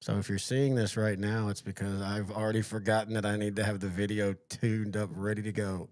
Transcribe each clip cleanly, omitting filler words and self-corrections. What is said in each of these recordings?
So if you're seeing this right now, it's because I've already forgotten that I need to have the video tuned up, ready to go.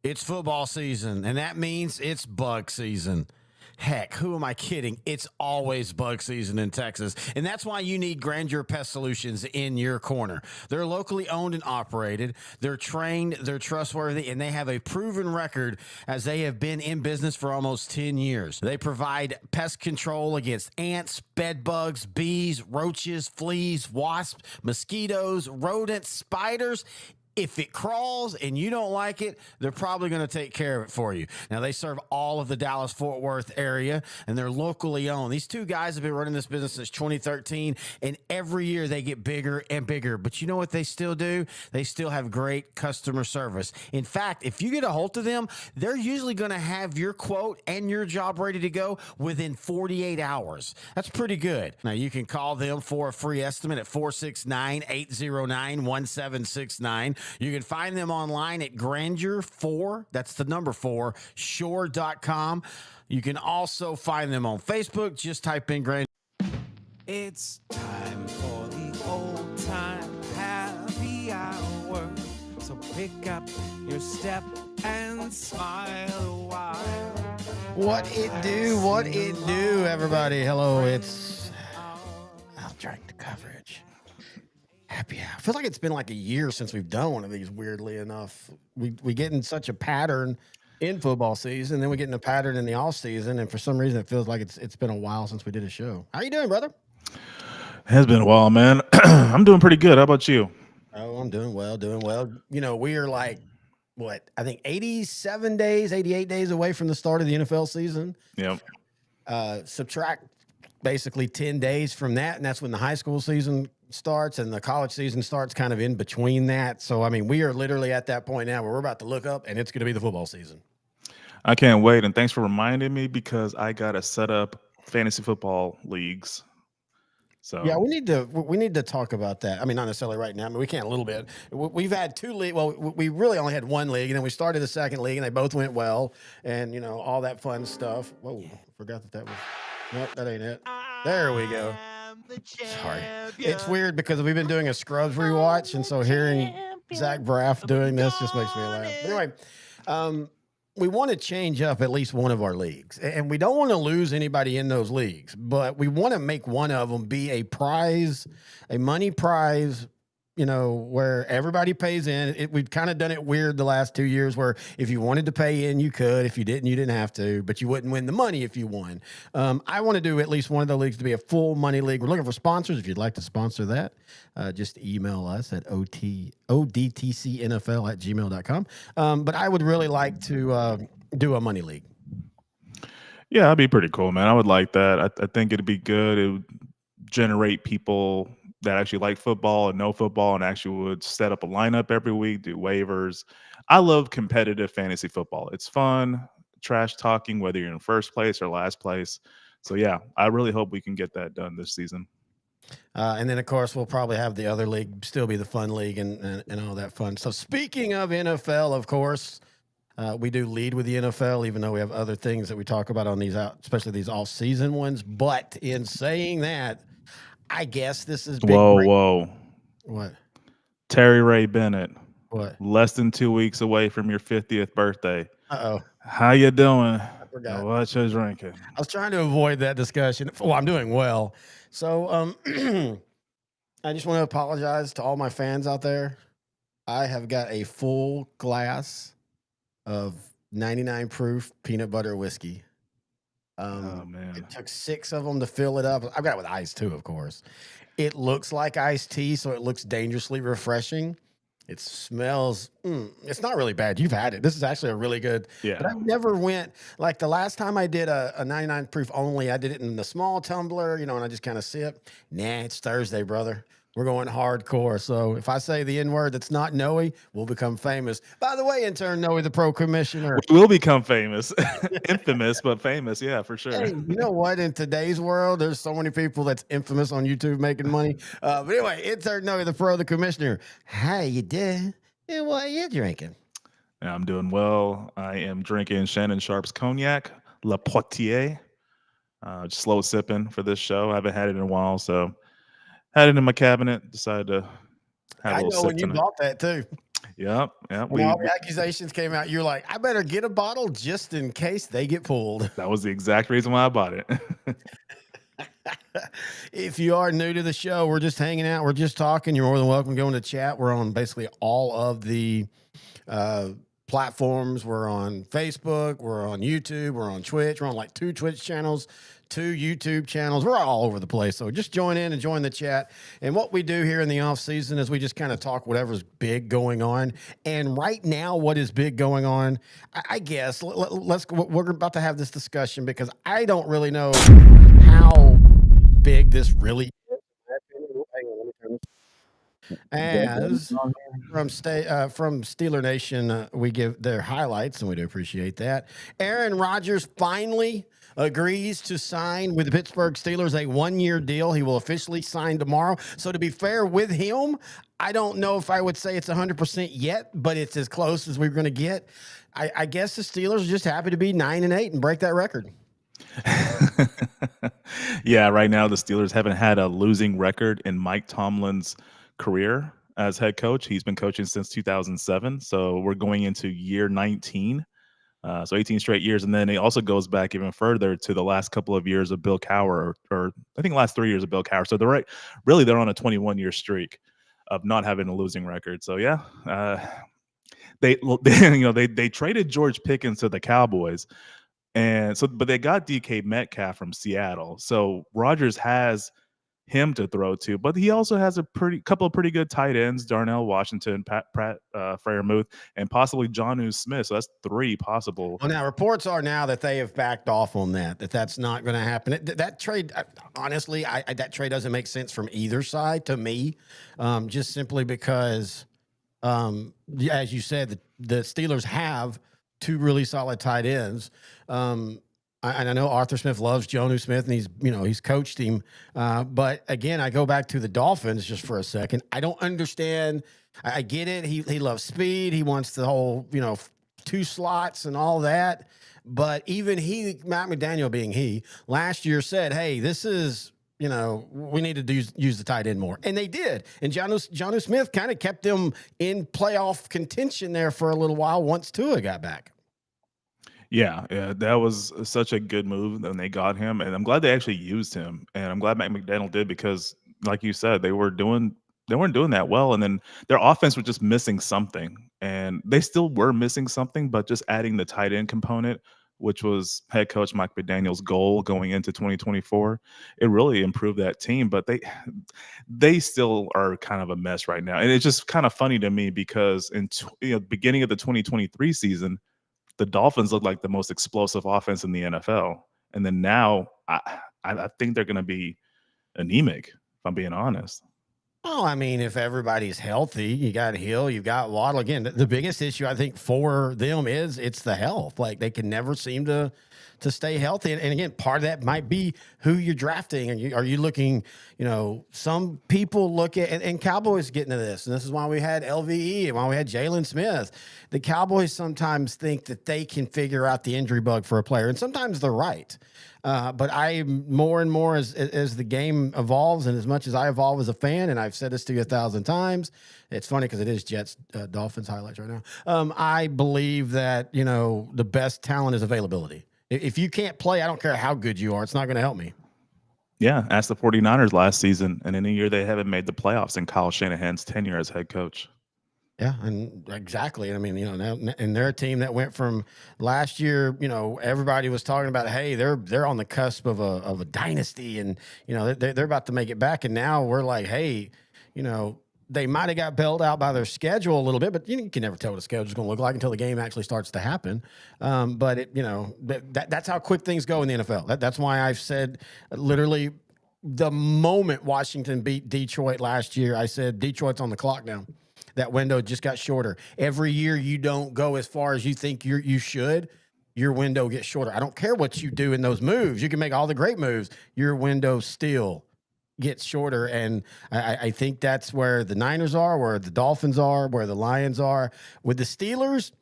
It's football season, and that means it's bug season. Heck, who am I kidding? It's always bug season in Texas. And that's why you need Grandeur Pest Solutions in your corner. They're locally owned and operated. They're trained, they're trustworthy, and they have a proven record as they have been in business for almost 10 years. They provide pest control against ants, bed bugs, bees, roaches, fleas, wasps, mosquitoes, rodents, spiders. If it crawls and you don't like it, they're probably going to take care of it for you. Now, they serve all of the Dallas-Fort Worth area, and they're locally owned. These two guys have been running this business since 2013, and every year they get bigger and bigger. But you know what they still do? They still have great customer service. In fact, if you get a hold of them, they're usually going to have your quote and your job ready to go within 48 hours. That's pretty good. Now, you can call them for a free estimate at 469-809-1769. You can find them online at Grandeur4, that's the number 4, shore.com. You can also find them on Facebook. Just type in Grandeur. It's time for the old time happy hour. So pick up your step and smile a while. What it do, everybody. Hello, it's OutDrank The Coverage. Happy hour. I feel like it's been like a year since we've done one of these, weirdly enough. We get in such a pattern in football season, then we get in a pattern in the off season, and for some reason it feels like it's been a while since we did a show. How you doing, brother? It has been a while, man. I'm doing pretty good. How about you? Oh, I'm doing well. You know, we are like, what, I think 87 days, 88 days away from the start of the NFL season. Yep. Subtract basically 10 days from that, and that's when the high school season starts and the college season starts kind of in between that. So, I mean, we are literally at that point now where we're about to look up and it's going to be the football season. I can't wait. And thanks for reminding me because I got to set up fantasy football leagues. So yeah, we need to talk about that. I mean, not necessarily right now. I mean, we can a little bit. We've had two leagues. Well, we really only had one league, and then we started the second league, and they both went well, and you know all that fun stuff. Whoa, I forgot that was. Nope, that ain't it. There we go. Sorry, it's weird because we've been doing a Scrubs rewatch, and so hearing Zach Braff doing this just makes me laugh. But anyway, we want to change up at least one of our leagues, and we don't want to lose anybody in those leagues, but we want to make one of them be a prize, a money prize, you know, where everybody pays in. We've kind of done it weird the last 2 years where if you wanted to pay in, you could. If you didn't have to, but you wouldn't win the money if you won. I want to do at least one of the leagues to be a full money league. We're looking for sponsors. If you'd like to sponsor that, just email us at ODTCNFL@gmail.com. But I would really like to do a money league. yeah, that'd be pretty cool, man. I would like that. I think it'd be good. It would generate people that actually like football and know football and actually would set up a lineup every week, do waivers. I love competitive fantasy football. It's fun, trash talking, whether you're in first place or last place. So, yeah, I really hope we can get that done this season. And then, of course, we'll probably have the other league still be the fun league and all that fun. So speaking of NFL, of course, we do lead with the NFL, even though we have other things that we talk about on these, especially these off-season ones. But in saying that, I guess this is big. Whoa. What? Terry Ray Bennett. What? Less than 2 weeks away from your 50th birthday. Uh-oh. How you doing? I forgot. What you drinking? I was trying to avoid that discussion. Well, I'm doing well. So I just want to apologize to all my fans out there. I have got a full glass of 99 proof peanut butter whiskey. Oh, man. It took 6 of them to fill it up. I've got it with ice too, of course. It looks like iced tea, so it looks dangerously refreshing. It smells, it's not really bad. You've had it. This is actually a really good. Yeah. But I never went, like the last time I did a 99 proof only, I did it in the small tumbler, you know, and I just kind of sip. Nah, it's Thursday, brother. We're going hardcore. So if I say the N-word that's not Noe, we'll become famous. By the way, intern Noe, the pro commissioner. We will become famous. Infamous, but famous. Yeah, for sure. Hey, you know what? In today's world, there's so many people that's infamous on YouTube making money. But anyway, intern Noe, the pro, the commissioner. How you doing? And what are you drinking? Yeah, I'm doing well. I am drinking Shannon Sharp's cognac, La Poitiers. Just slow sipping for this show. I haven't had it in a while, so had it in my cabinet. Decided to have a little sip I know when you tonight. bought that too. Yep. Yep. When all the accusations came out, you're like, I better get a bottle just in case they get pulled. That was the exact reason why I bought it. If you are new to the show, we're just hanging out. We're just talking. You're more than welcome to go into chat. We're on basically all of the platforms. We're on Facebook. We're on YouTube. We're on Twitch. We're on like 2 Twitch channels, 2 YouTube channels. We're all over the place. So just join in and join the chat. And what we do here in the off season is we just kind of talk whatever's big going on. And right now, what is big going on? I guess we're about to have this discussion because I don't really know how big this really is. As from Steeler Nation, we give their highlights, and we do appreciate that. Aaron Rodgers finally agrees to sign with the Pittsburgh Steelers a 1-year deal. He will officially sign tomorrow. So to be fair with him, I don't know if I would say it's 100% yet, but it's as close as we're going to get. I guess the Steelers are just happy to be 9-8 and break that record. Yeah, right now the Steelers haven't had a losing record in Mike Tomlin's career as head coach. He's been coaching since 2007, so we're going into year 19, so 18 straight years. And then it also goes back even further to the last couple of years of Bill Cowher, or I think the last 3 years of Bill Cowher. So they're they're on a 21-year streak of not having a losing record. So yeah, they traded George Pickens to the Cowboys. And so, but they got DK Metcalf from Seattle. So Rodgers has him to throw to, but he also has a couple of pretty good tight ends: Darnell Washington, Pat Freiermuth, and possibly Jonnu Smith. So that's 3 possible. Well, now reports are now that they have backed off on that's not going to happen. That trade, honestly, that trade doesn't make sense from either side to me, just simply because, as you said, the Steelers have 2 really solid tight ends. And I know Arthur Smith loves Jonnu Smith, and he's coached him. But again, I go back to the Dolphins just for a second. I don't understand. I get it. He loves speed. He wants the whole 2 slots and all that. But even Matt McDaniel being last year said, hey, this is, we need to use the tight end more. And they did. And Jonnu Smith kind of kept them in playoff contention there for a little while once Tua got back. Yeah, that was such a good move when they got him. And I'm glad they actually used him. And I'm glad Matt McDaniel did, because like you said, they weren't doing that well. And then their offense was just missing something. And they still were missing something, but just adding the tight end component, which was head coach Mike McDaniel's goal going into 2024, it really improved that team. But they still are kind of a mess right now. And it's just kind of funny to me because in beginning of the 2023 season, the Dolphins look like the most explosive offense in the NFL. And then now I think they're going to be anemic, if I'm being honest. Well, I mean, if everybody's healthy, you got Hill, you've got Waddle. Again, the biggest issue I think for them is it's the health. Like they can never seem to stay healthy. And again, part of that might be who you're drafting. And are you looking, some people look at, and Cowboys get into this, and this is why we had LVE and why we had Jalen Smith. The Cowboys sometimes think that they can figure out the injury bug for a player, and sometimes they're right. But I more and more as the game evolves, and as much as I evolve as a fan, and I've said this to you 1,000 times, it's funny because it is Jets Dolphins highlights right now. I believe that the best talent is availability. If you can't play, I don't care how good you are, it's not going to help me. Yeah, ask the 49ers last season, and in a year they haven't made the playoffs in Kyle Shanahan's tenure as head coach. Yeah, and exactly. I mean, and they're a team that went from last year, everybody was talking about, hey, they're on the cusp of a dynasty, and they're about to make it back, and now we're like, hey, they might have got bailed out by their schedule a little bit, but you can never tell what the schedule is going to look like until the game actually starts to happen. But that's how quick things go in the NFL. That's why I've said literally the moment Washington beat Detroit last year, I said Detroit's on the clock now. That window just got shorter. Every year you don't go as far as you think you should, your window gets shorter. I don't care what you do in those moves. You can make all the great moves. Your window still gets shorter. And I think that's where the Niners are, where the Dolphins are, where the Lions are. With the Steelers,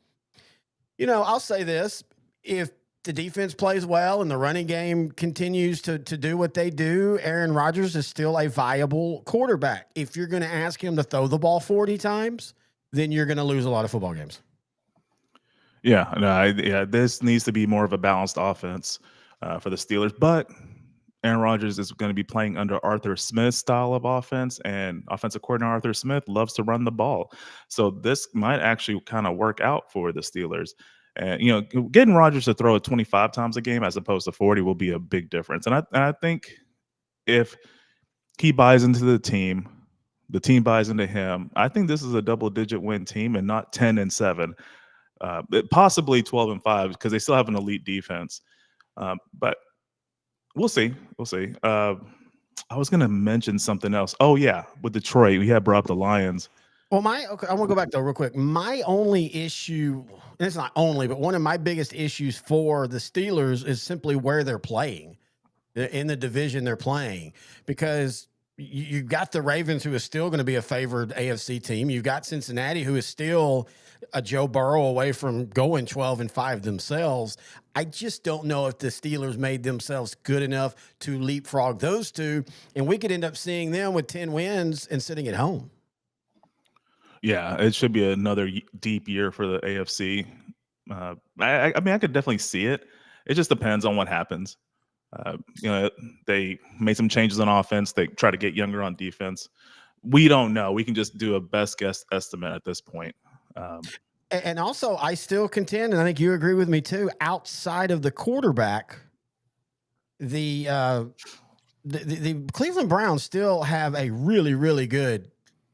I'll say this. If the defense plays well and the running game continues to do what they do, Aaron Rodgers is still a viable quarterback. If you're going to ask him to throw the ball 40 times, then you're going to lose a lot of football games. Yeah, no, this needs to be more of a balanced offense for the Steelers. But Aaron Rodgers is going to be playing under Arthur Smith's style of offense, and offensive coordinator Arthur Smith loves to run the ball. So this might actually kind of work out for the Steelers. And getting Rodgers to throw it 25 times a game as opposed to 40 will be a big difference. And I think if he buys into the team buys into him, I think this is a double-digit win team and not 10-7. Possibly 12-5 because they still have an elite defense. But we'll see. We'll see. I was going to mention something else. Oh, yeah. With Detroit, we had brought up the Lions. Well, I want to go back though real quick. My only issue, and it's not only, but one of my biggest issues for the Steelers is simply where they're playing in the division they're playing, because you've got the Ravens, who is still going to be a favored AFC team. You've got Cincinnati, who is still a Joe Burrow away from going 12-5 themselves. I just don't know if the Steelers made themselves good enough to leapfrog those two, and we could end up seeing them with 10 wins and sitting at home. Yeah, it should be another deep year for the AFC. I mean, I could definitely see it. It just depends on what happens. They made some changes on offense. They try to get younger on defense. We don't know. We can just do a best guess estimate at this point. And also, I still contend, and I think you agree with me too, outside of the quarterback, the Cleveland Browns still have a really, really good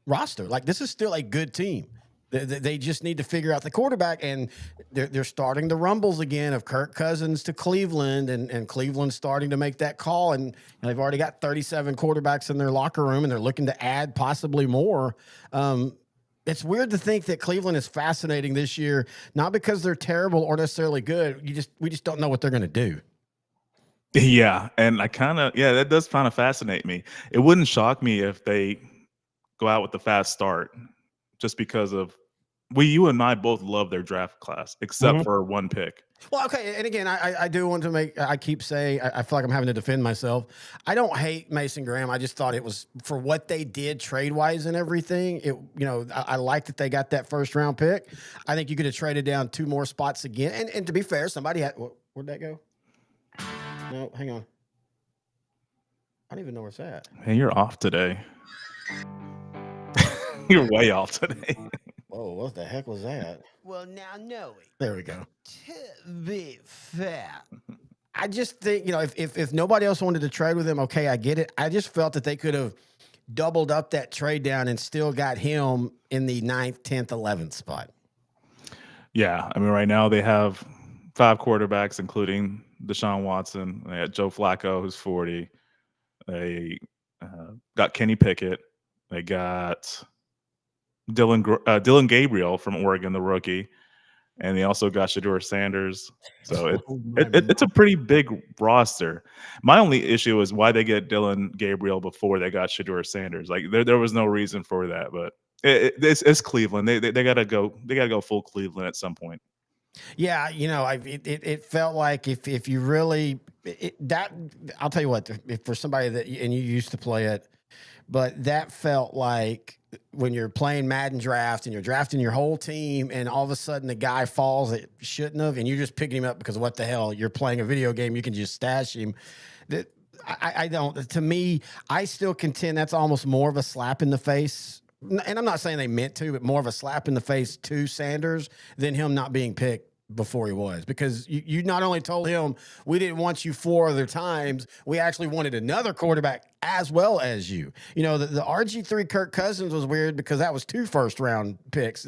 roster. Like, this is still a good team. They just need to figure out the quarterback, and they're starting the rumbles again of Kirk Cousins to Cleveland, and Cleveland's starting to make that call. And they've already got 37 quarterbacks in their locker room, and they're looking to add possibly more. It's weird to think that Cleveland is fascinating this year, not because they're terrible or necessarily good. We just don't know what they're going to do. Yeah, and that does kind of fascinate me. It wouldn't shock me if they go out with a fast start, just because of you and I both love their draft class, except for one pick. Well, okay, and again, I do want to make. I keep saying I feel like I'm having to defend myself. I don't hate Mason Graham. I just thought it was for what they did trade wise and everything. I like that they got that first round pick. I think you could have traded down 2 more spots again. And to be fair, somebody had. Where'd that go? No, hang on. I don't even know where it's at. Hey, you're off today. You're way off today. Whoa, what the heck was that? Well, now knowing. There we go. To be fair, I just think, if nobody else wanted to trade with him, okay, I get it. I just felt that they could have doubled up that trade down and still got him in the 9th, 10th, 11th spot. Yeah, I mean, right now they have 5 quarterbacks, including Deshaun Watson. They got Joe Flacco, who's 40. They got Kenny Pickett. They got Dylan Gabriel from Oregon, the rookie, and they also got Shedeur Sanders. So it's a pretty big roster. My only issue is why they get Dylan Gabriel before they got Shedeur Sanders. Like there was no reason for that, but it's Cleveland. They gotta go. They gotta go full Cleveland at some point. Yeah, it felt like if you really I'll tell you what, if for somebody that, and you used to play it, but that felt like when you're playing Madden draft and you're drafting your whole team, and all of a sudden the guy falls that shouldn't have, and you're just picking him up because what the hell, you're playing a video game, you can just stash him. That I don't. To me, I still contend that's almost more of a slap in the face. And I'm not saying they meant to, but more of a slap in the face to Sanders than him not being picked before he was, because you not only told him we didn't want you 4 other times, we actually wanted another quarterback as well as you. The RG3 Kirk Cousins was weird because that was 2 first-round picks.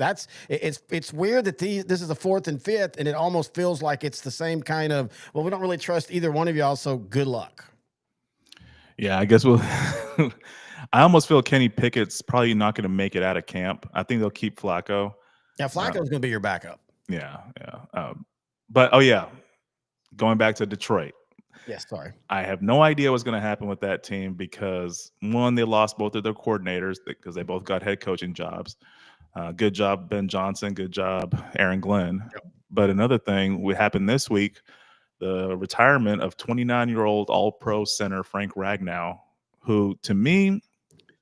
It's weird that this is a 4th and 5th, and it almost feels like it's the same kind of, well, we don't really trust either one of y'all, so good luck. Yeah, I guess I almost feel Kenny Pickett's probably not going to make it out of camp. I think they'll keep Flacco. Yeah, Flacco's going to be your backup. Yeah. But going back to Detroit. Yes, sorry. I have no idea what's going to happen with that team because, one, they lost both of their coordinators because they both got head coaching jobs. Good job, Ben Johnson. Good job, Aaron Glenn. Yep. But another thing what happened this week, the retirement of 29-year-old All-Pro center Frank Ragnow, who to me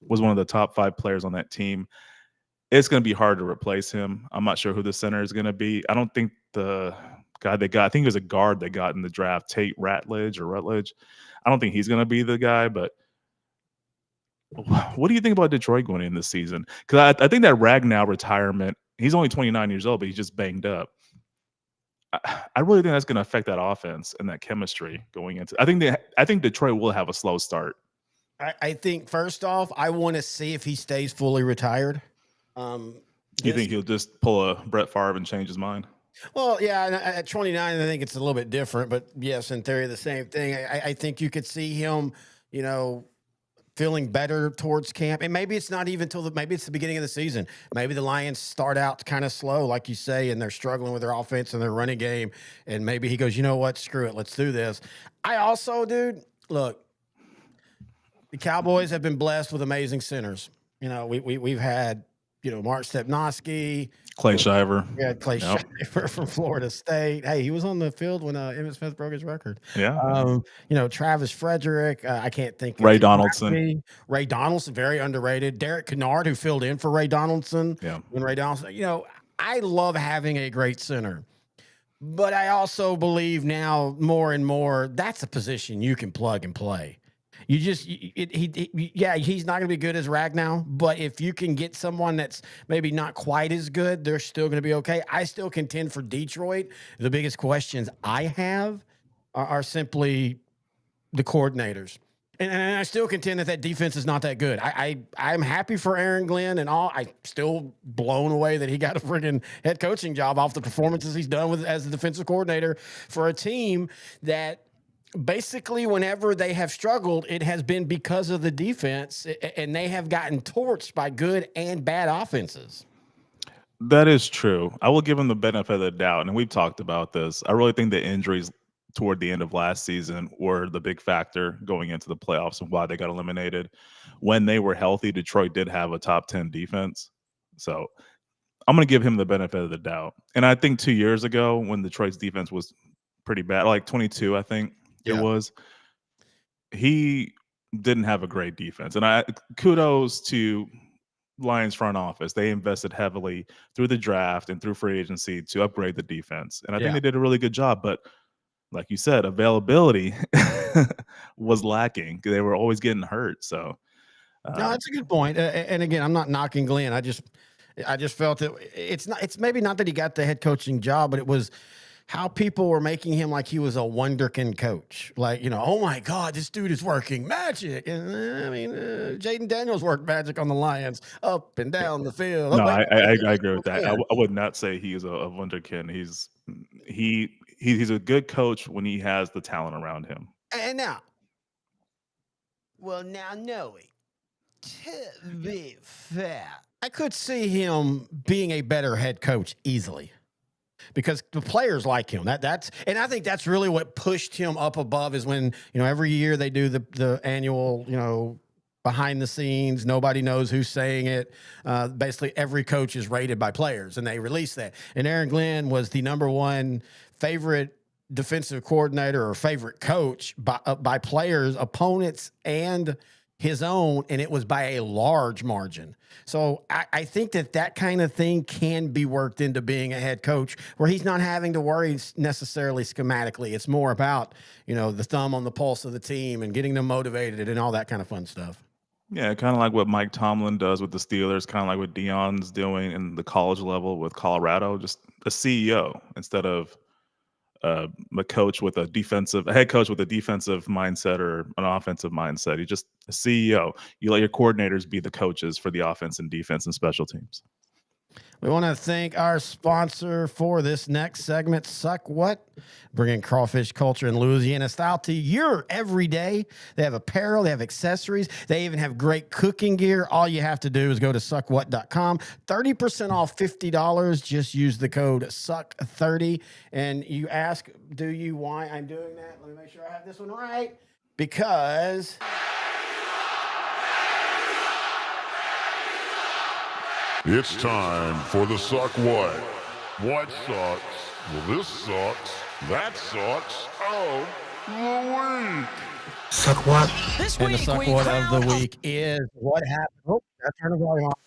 was one of the top 5 players on that team. it's going to be hard to replace him. I'm not sure who the center is going to be. I don't think the guy they got, I think it was a guard they got in the draft, Tate Rutledge. I don't think he's going to be the guy, but what do you think about Detroit going in this season? Because I think that Ragnow retirement, he's only 29 years old, but he's just banged up. I really think that's going to affect that offense and that chemistry going into. I think Detroit will have a slow start. I think first off, I want to see if he stays fully retired. You think he'll just pull a Brett Favre and change his mind? Well, yeah, at 29, I think it's a little bit different, but yes, in theory, the same thing. I think you could see him, feeling better towards camp. And maybe it's not even maybe it's the beginning of the season. Maybe the Lions start out kind of slow, like you say, and they're struggling with their offense and their running game. And maybe he goes, you know what? Screw it. Let's do this. I also, dude, look, the Cowboys have been blessed with amazing centers. We've had, Mark Stepnoski, Clay Shiver. We had Clay Shiver from Florida State. Hey, he was on the field when Emmitt Smith broke his record. Yeah. Travis Frederick. I can't think. Ray Donaldson. Ray Donaldson, very underrated. Derek Kennard, who filled in for Ray Donaldson. Yeah. When Ray Donaldson, I love having a great center. But I also believe now more and more that's a position you can plug and play. You just he's not going to be good as Ragnow, but if you can get someone that's maybe not quite as good, they're still going to be okay. I still contend for Detroit. The biggest questions I have are simply the coordinators. And I still contend that defense is not that good. I'm happy for Aaron Glenn and all. I'm still blown away that he got a friggin' head coaching job off the performances he's done as the defensive coordinator for a team that basically whenever they have struggled, it has been because of the defense, and they have gotten torched by good and bad offenses. That is true. I will give him the benefit of the doubt, and we've talked about this. I really think the injuries toward the end of last season were the big factor going into the playoffs and why they got eliminated. When they were healthy, Detroit did have a top 10 defense. So I'm going to give him the benefit of the doubt. And I think 2 years ago when Detroit's defense was pretty bad, like 22, I think it was, he didn't have a great defense. And kudos to Lions front office. They invested heavily through the draft and through free agency to upgrade the defense. And I think they did a really good job. But like you said, availability was lacking. They were always getting hurt. So no, that's a good point. And again, I'm not knocking Glenn. I just felt that it's maybe not that he got the head coaching job, but it was how people were making him like he was a wonderkin coach. Like, oh my God, this dude is working magic. And Jaden Daniels worked magic on the Lions up and down the field. No, I agree with that. I would not say he is a wonderkin. He's a good coach when he has the talent around him. And now, knowing, to be fair, I could see him being a better head coach easily because the players like him. And I think that's really what pushed him up above is when, every year they do the annual, behind the scenes, nobody knows who's saying it. Basically, every coach is rated by players, and they release that. And Aaron Glenn was the number one favorite defensive coordinator or favorite coach by players, opponents, and his own, and it was by a large margin. So I think that kind of thing can be worked into being a head coach where he's not having to worry necessarily schematically. It's more about, the thumb on the pulse of the team and getting them motivated and all that kind of fun stuff. Yeah, kind of like what Mike Tomlin does with the Steelers, kind of like what Deion's doing in the college level with Colorado, just a CEO instead of a head coach with a defensive mindset or an offensive mindset. You're just a CEO. You let your coordinators be the coaches for the offense and defense and special teams. We want to thank our sponsor for this next segment, Suck What, bringing crawfish culture in Louisiana style to your every day. They have apparel, they have accessories, they even have great cooking gear. All you have to do is go to suckwhat.com, 30% off $50. Just use the code SUCK30. And you ask, why I'm doing that? Let me make sure I have this one right. Because it's time for the Suck What. What sucks? Well, this sucks. That sucks. Oh, the week. Suck what? And the Suck What of the week is what happened. Oh, I turned the volume off.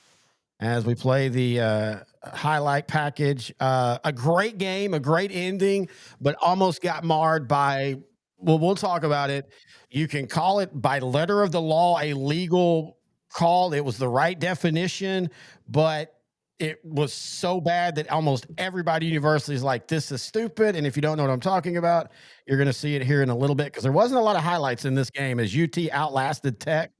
as we play the highlight package. A great game, a great ending, but almost got marred by, well, we'll talk about it. You can call it by letter of the law a legal call. It was the right definition, but it was so bad that almost everybody universally is like, this is stupid. And if you don't know what I'm talking about, you're going to see it here in a little bit, because there wasn't a lot of highlights in this game as UT outlasted Tech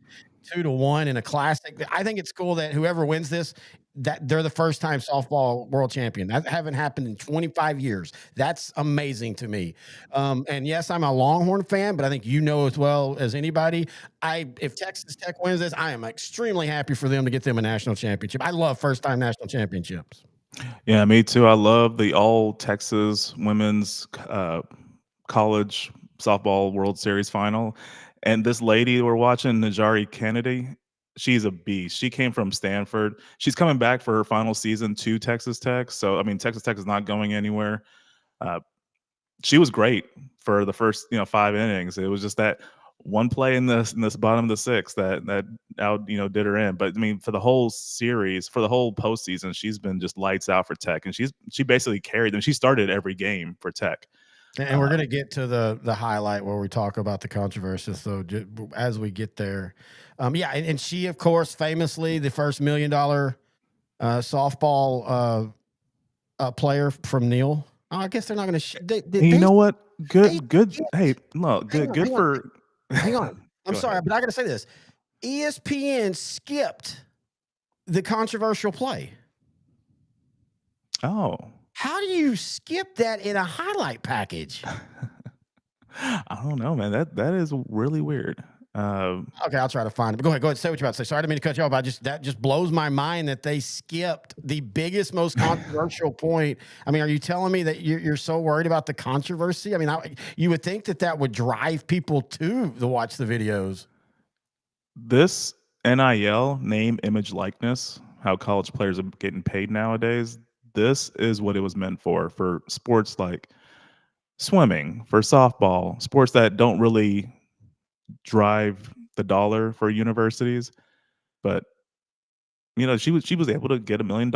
2-1 in a classic. I think it's cool that whoever wins this, that they're the first time softball world champion. That haven't happened in 25 years. That's amazing to me. And yes, I'm a Longhorn fan, but I think you know as well as anybody, if Texas Tech wins this, I am extremely happy for them to get them a national championship. I love first time national championships. Yeah, me too. I love the all Texas women's college softball World Series final. And this lady we're watching, Najari Kennedy, she's a beast. She came from Stanford. She's coming back for her final season to Texas Tech. So, I mean, Texas Tech is not going anywhere. She was great for the first, 5 innings. It was just that one play in this bottom of the sixth that out, did her in. But I mean, for the whole series, for the whole postseason, she's been just lights out for Tech, and she basically carried them. She started every game for Tech. And we're going to get to the highlight where we talk about the controversy. So as we get there, and she, of course, famously the first $1 million softball player from Neal. Oh, I guess they're not going to. You know what? Good. Hey, look, good for. Hang on. I'm sorry, but I got to say this. ESPN skipped the controversial play. Oh. How do you skip that in a highlight package? I don't know, man. That is really weird. Okay, I'll try to find it. But go ahead. Say what you're about to say. Sorry, I didn't mean to cut you off. That just blows my mind that they skipped the biggest, most controversial point. I mean, are you telling me that you're so worried about the controversy? I mean, you would think that would drive people to watch the videos. This NIL, name, image, likeness, how college players are getting paid nowadays, this is what it was meant for sports like swimming, for softball, sports that don't really drive the dollar for universities. But she was able to get $1 million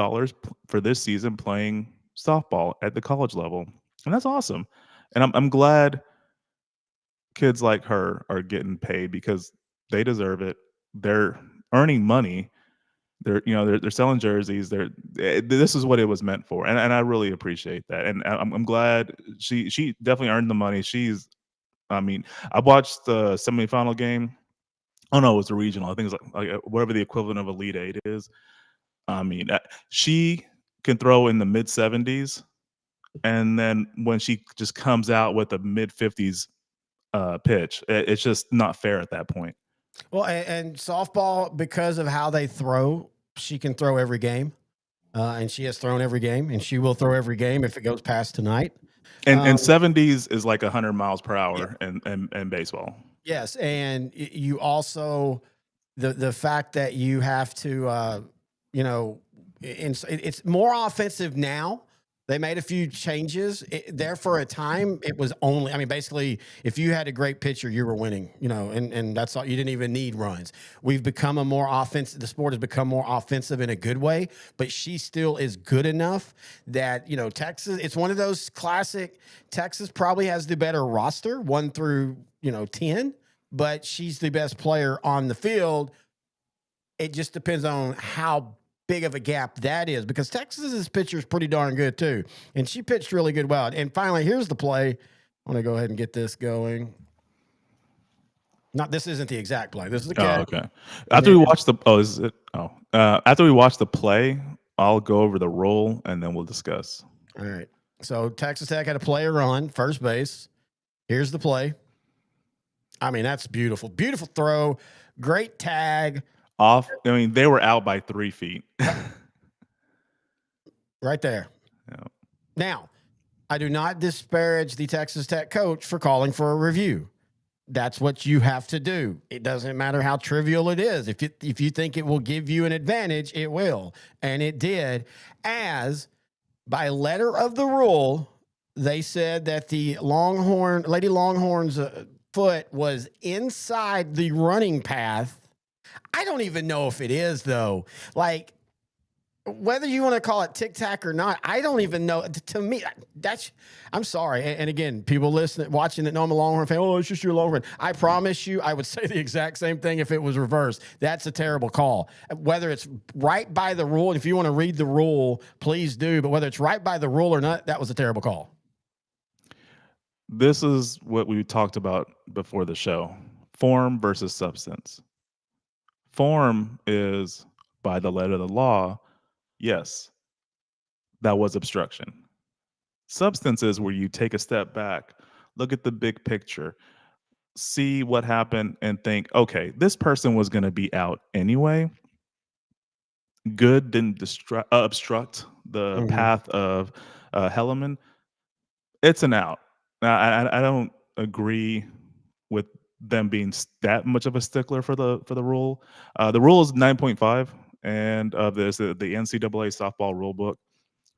for this season playing softball at the college level, and that's awesome. And I'm glad kids like her are getting paid, because they deserve it. They're earning money. They're selling jerseys. This is what it was meant for, and I really appreciate that. And I'm glad she definitely earned the money. I watched the semifinal game. Oh no, it was the regional. I think it's like whatever the equivalent of Elite Eight is. I mean, she can throw in the mid 70s, and then when she just comes out with a mid 50s pitch, it's just not fair at that point. Well, and softball, because of how they throw, she can throw every game, and she has thrown every game, and she will throw every game if it goes past tonight. And 70s is like 100 miles per hour in baseball. Yes, and you also the fact that you have to, it's more offensive now. They made a few changes there. For a time, it was only, basically, if you had a great pitcher, you were winning, and that's all. You didn't even need runs. We've become a more offensive, the sport has become more offensive in a good way, but she still is good enough that, Texas, it's one of those classic, Texas probably has the better roster, 1 through, 10, but she's the best player on the field. It just depends on how big of a gap that is, because Texas's pitcher is pretty darn good too, and she pitched really good. Well, and finally, here's the play. I want to go ahead and get this going. This isn't the exact play. This is the catch. Oh, okay. After we watch the after we watch the play, I'll go over the rule and then we'll discuss. All right. So Texas Tech had a player on first base. Here's the play. That's beautiful. Beautiful throw. Great tag. They were out by 3 feet. Right there. Yeah. Now, I do not disparage the Texas Tech coach for calling for a review. That's what you have to do. It doesn't matter how trivial it is. If you think it will give you an advantage, it will. And it did. As by letter of the rule, they said that the Lady Longhorn's foot was inside the running path. I don't even know if it is, though. Like, whether you want to call it tic tac or not, I don't even know. To me, I'm sorry. And again, people listening, watching that know I'm a Longhorn fan. Oh, it's just your Longhorn. I promise you, I would say the exact same thing if it was reversed. That's a terrible call. Whether it's right by the rule, if you want to read the rule, please do. But whether it's right by the rule or not, that was a terrible call. This is what we talked about before the show: form versus substance. Form is by the letter of the law. Yes, that was obstruction. Substance is where you take a step back, look at the big picture, see what happened, and think, okay, this person was going to be out anyway. Good didn't obstruct the path of Hellerman. It's an out. I don't agree with them being that much of a stickler for the rule. The rule is 9.5, and there's the NCAA softball rule book.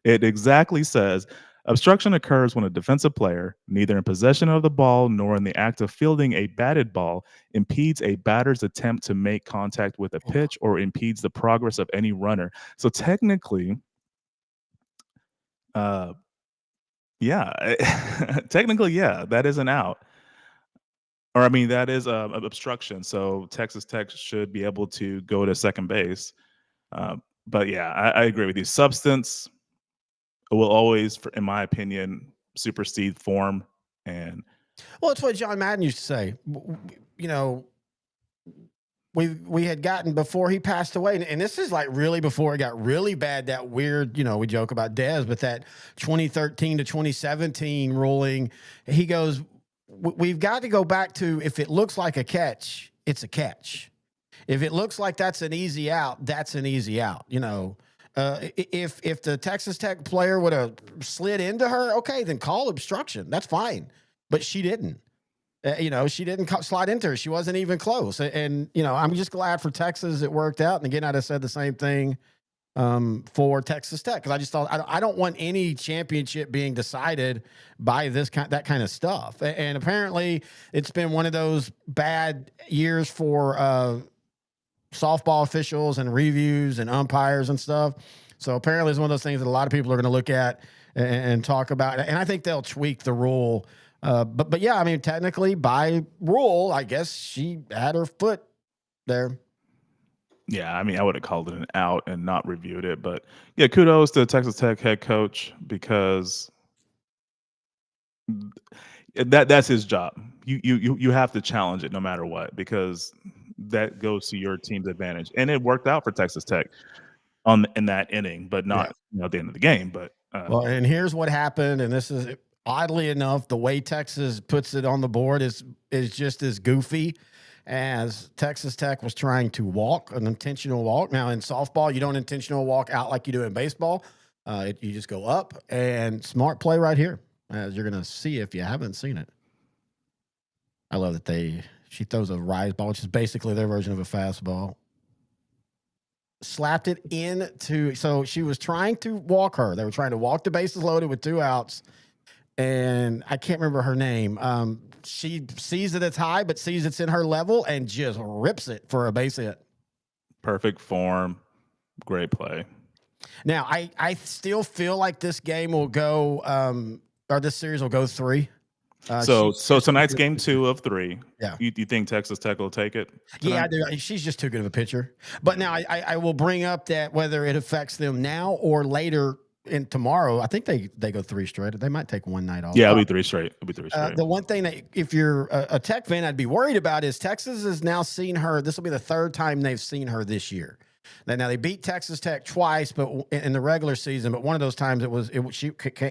It exactly says obstruction occurs when a defensive player, neither in possession of the ball nor in the act of fielding a batted ball, impedes a batter's attempt to make contact with a pitch or impedes the progress of any runner. So technically, technically, that is an out. Or, I mean, that is an obstruction. So Texas Tech should be able to go to second base. But yeah, I agree with you. Substance will always, in my opinion, supersede form. And well, it's what John Madden used to say. You know, we had gotten before he passed away, and this is like really before it got really bad. That weird, we joke about Dez, but that 2013 to 2017 ruling, he goes, we've got to go back to, if it looks like a catch, it's a catch. If it looks like that's an easy out, that's an easy out. If the Texas Tech player would have slid into her, okay, then call obstruction. That's fine. But she didn't. She didn't slide into her. She wasn't even close. And I'm just glad for Texas it worked out. And again, I'd have said the same thing for Texas Tech, because I just thought I don't want any championship being decided by that kind of stuff. And apparently, it's been one of those bad years for softball officials and reviews and umpires and stuff. So apparently it's one of those things that a lot of people are going to look at and talk about. And I think they'll tweak the rule. But yeah, I mean, technically by rule, I guess she had her foot there. Yeah, I mean, I would have called it an out and not reviewed it. But yeah, kudos to Texas Tech head coach, because that's his job. You have to challenge it no matter what, because that goes to your team's advantage. And it worked out for Texas Tech in that inning, but not at the end of the game. But well, and here's what happened, and this is oddly enough, the way Texas puts it on the board is just as goofy as Texas Tech was trying to walk, an intentional walk. Now in softball, you don't intentional walk out like you do in baseball. You just go up, and smart play right here, as you're going to see if you haven't seen it. I love that she throws a rise ball, which is basically their version of a fastball. Slapped it into, so she was trying to walk her. They were trying to walk the bases loaded with 2 outs. And I can't remember her name. She sees that it's high, but sees it's in her level and just rips it for a base hit. Perfect form. Great play. Now, I still feel like this game will go, or this series will go 3. So tonight's game 2 of 3. Yeah. You think Texas Tech will take it tonight? Yeah, I do. She's just too good of a pitcher. But now I will bring up that whether it affects them now or later in tomorrow, I think they go 3 straight. They might take one night off. Yeah, it'll be 3 straight. The one thing that if you're a Tech fan, I'd be worried about is Texas has now seen her. This will be the 3rd time they've seen her this year. Now they beat Texas Tech twice, but in the regular season. But one of those times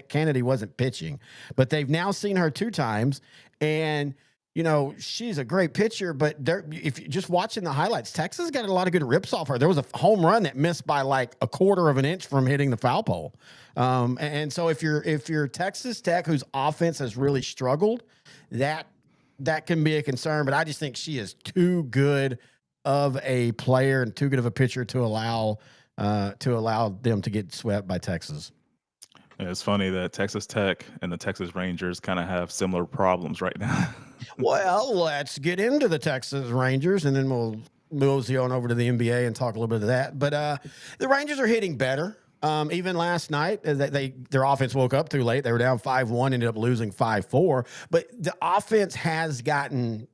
Kennedy wasn't pitching. But they've now seen her 2 times, and she's a great pitcher. But if you're just watching the highlights, Texas got a lot of good rips off her. There was a home run that missed by like a 1/4 of an inch from hitting the foul pole. And so if you're Texas Tech, whose offense has really struggled, that can be a concern. But I just think she is too good of a player and too good of a pitcher to allow them to get swept by Texas. Yeah, it's funny that Texas Tech and the Texas Rangers kind of have similar problems right now. Well, let's get into the Texas Rangers, and then we'll mosey on over to the NBA and talk a little bit of that. But the Rangers are hitting better. Even last night, their offense woke up too late. They were down 5-1, ended up losing 5-4. But the offense has gotten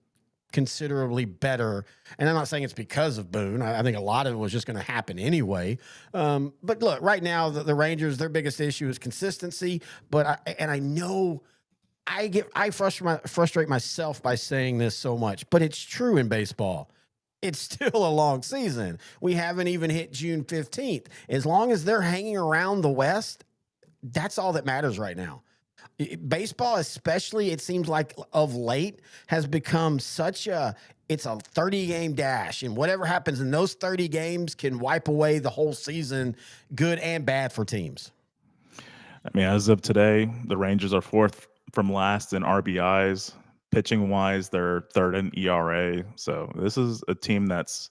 considerably better. And I'm not saying it's because of Boone. I think a lot of it was just going to happen anyway. But look, right now, the Rangers, their biggest issue is consistency. But I know I frustrate myself by saying this so much, but it's true in baseball. It's still a long season. We haven't even hit June 15th. As long as they're hanging around the West, that's all that matters right now. Baseball, especially, it seems like of late, has become it's a 30-game dash, and whatever happens in those 30 games can wipe away the whole season, good and bad for teams. I mean, as of today, the Rangers are fourth from last in RBIs. Pitching wise, they're third in ERA. So this is a team that's